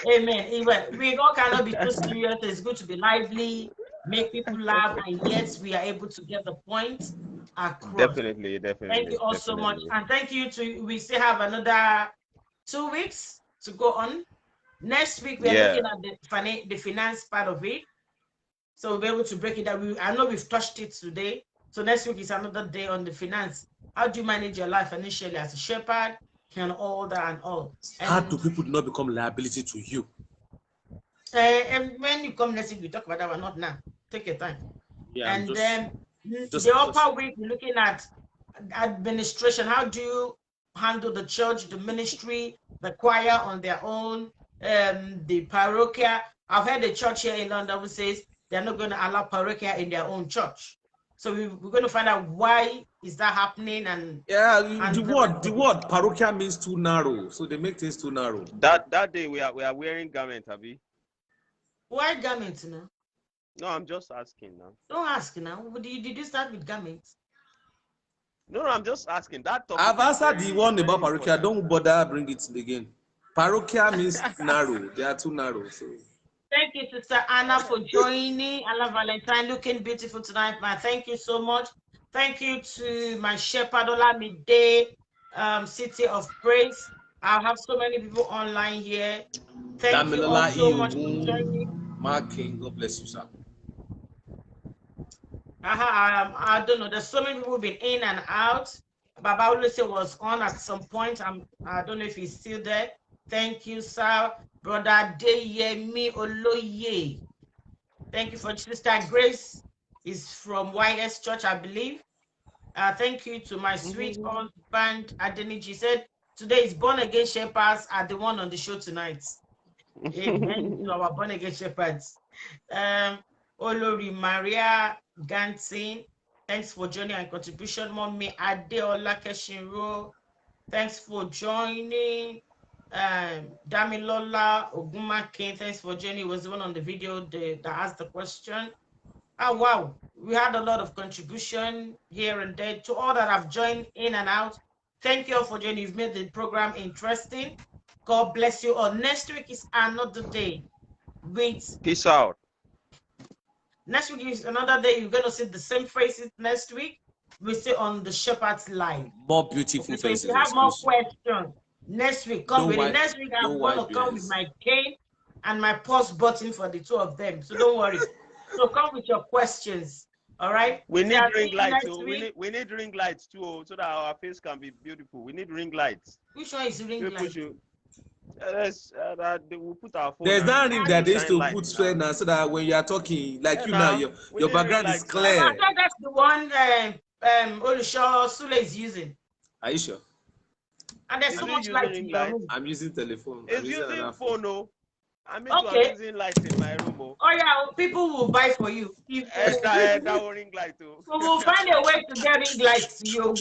Amen. We all cannot be too serious. It's good to be lively, make people laugh, and yes, we are able to get the point across. Definitely. Thank you all so much. And thank you we still have another 2 weeks to go on. Next week, we are looking at the finance part of it. So we'll be able to break it down. I know we've touched it today. So next week is another day on the finance. How do you manage your life financially as a shepherd and all that and all? How do people not become liability to you? And when you come next week, we talk about that one, not now. Take your time. Yeah, and then the upper week, we're looking at administration. How do you handle the church, the ministry, the choir on their own, the parochial? I've heard a church here in London who says they're not going to allow parochial in their own church. So we're going to find out why is that happening. And the word parochial means too narrow, so they make things too narrow. That day we are wearing garment, Abby. Why garments now? No, I'm just asking now. Don't ask now. Did you start with garments? No, I'm just asking. That I've answered the one about parochial. Don't bother bring it again. Parochial means narrow. They are too narrow. So. Thank you, Sister Anna, for joining. Anna Valentine, looking beautiful tonight, man. Thank you so much. Thank you to my shepherd, Olamide, City of Praise. I have so many people online here. Thank you all so much for joining. Mark King, God bless you, sir. I don't know. There's so many people been in and out. Baba Oluse was on at some point. I don't know if he's still there. Thank you, sir. Brother Deyemi Oloye. Thank you for Sister Grace. Is from YS Church, I believe. Thank you to my sweet husband Adeniji. Said today is born again shepherds are the one on the show tonight. Amen to our born again shepherds. Olori Maria Gantin. Thanks for joining and contribution. Mommy Adeola Keshinro. Thanks for joining. Damilola Ogumakin. Thanks for joining. He was the one on the video that asked the question. Oh, wow. We had a lot of contribution here and there. To all that have joined in and out, thank you all for joining. You've made the program interesting. God bless you all. Next week is another day. Peace out. Next week is another day. You're going to see the same faces next week. We see on the Shepherd's Live. More beautiful Okay, so faces. if you have more questions, next week, come with it. Next week, I'm going to come with my cane and my pause button for the two of them. So don't worry. So come with your questions. All right. We need ring lights. So we need ring lights too, so that our face can be beautiful. We need ring lights. Which one is ring light? We'll put our phone. There's that ring that they used to put straight now, so that when you are talking, like you now, your background is clear. I thought that's the one Olusho Sule is using. Are you sure? And there's so much light in your room. I'm using telephone. It's using phone, no. I'm using lights in my room. Oh yeah, people will buy for you. That ring light too. So we'll find a way to get ring lights to you.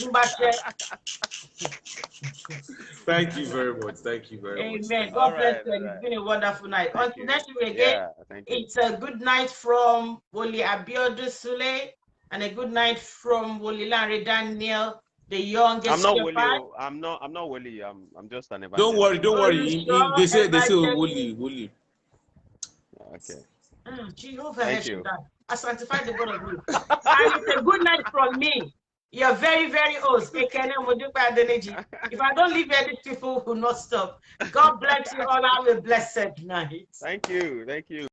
Thank you very much. Thank you very much. Amen. God bless you. It's been a wonderful night. Until next week again, it's a good night from Woli Abiodun Sule and a good night from Woli Lanre Daniel, the youngest. I'm not Woli. I'm not Woli. I'm just an Don't evangelist. worry. They say Woli. Okay. Jehovah, thank you. I sanctify the blood of you. And it's a good night from me. You're very, very old. If I don't leave here, these people will not stop. God bless you all. Have a blessed night. Thank you. Thank you.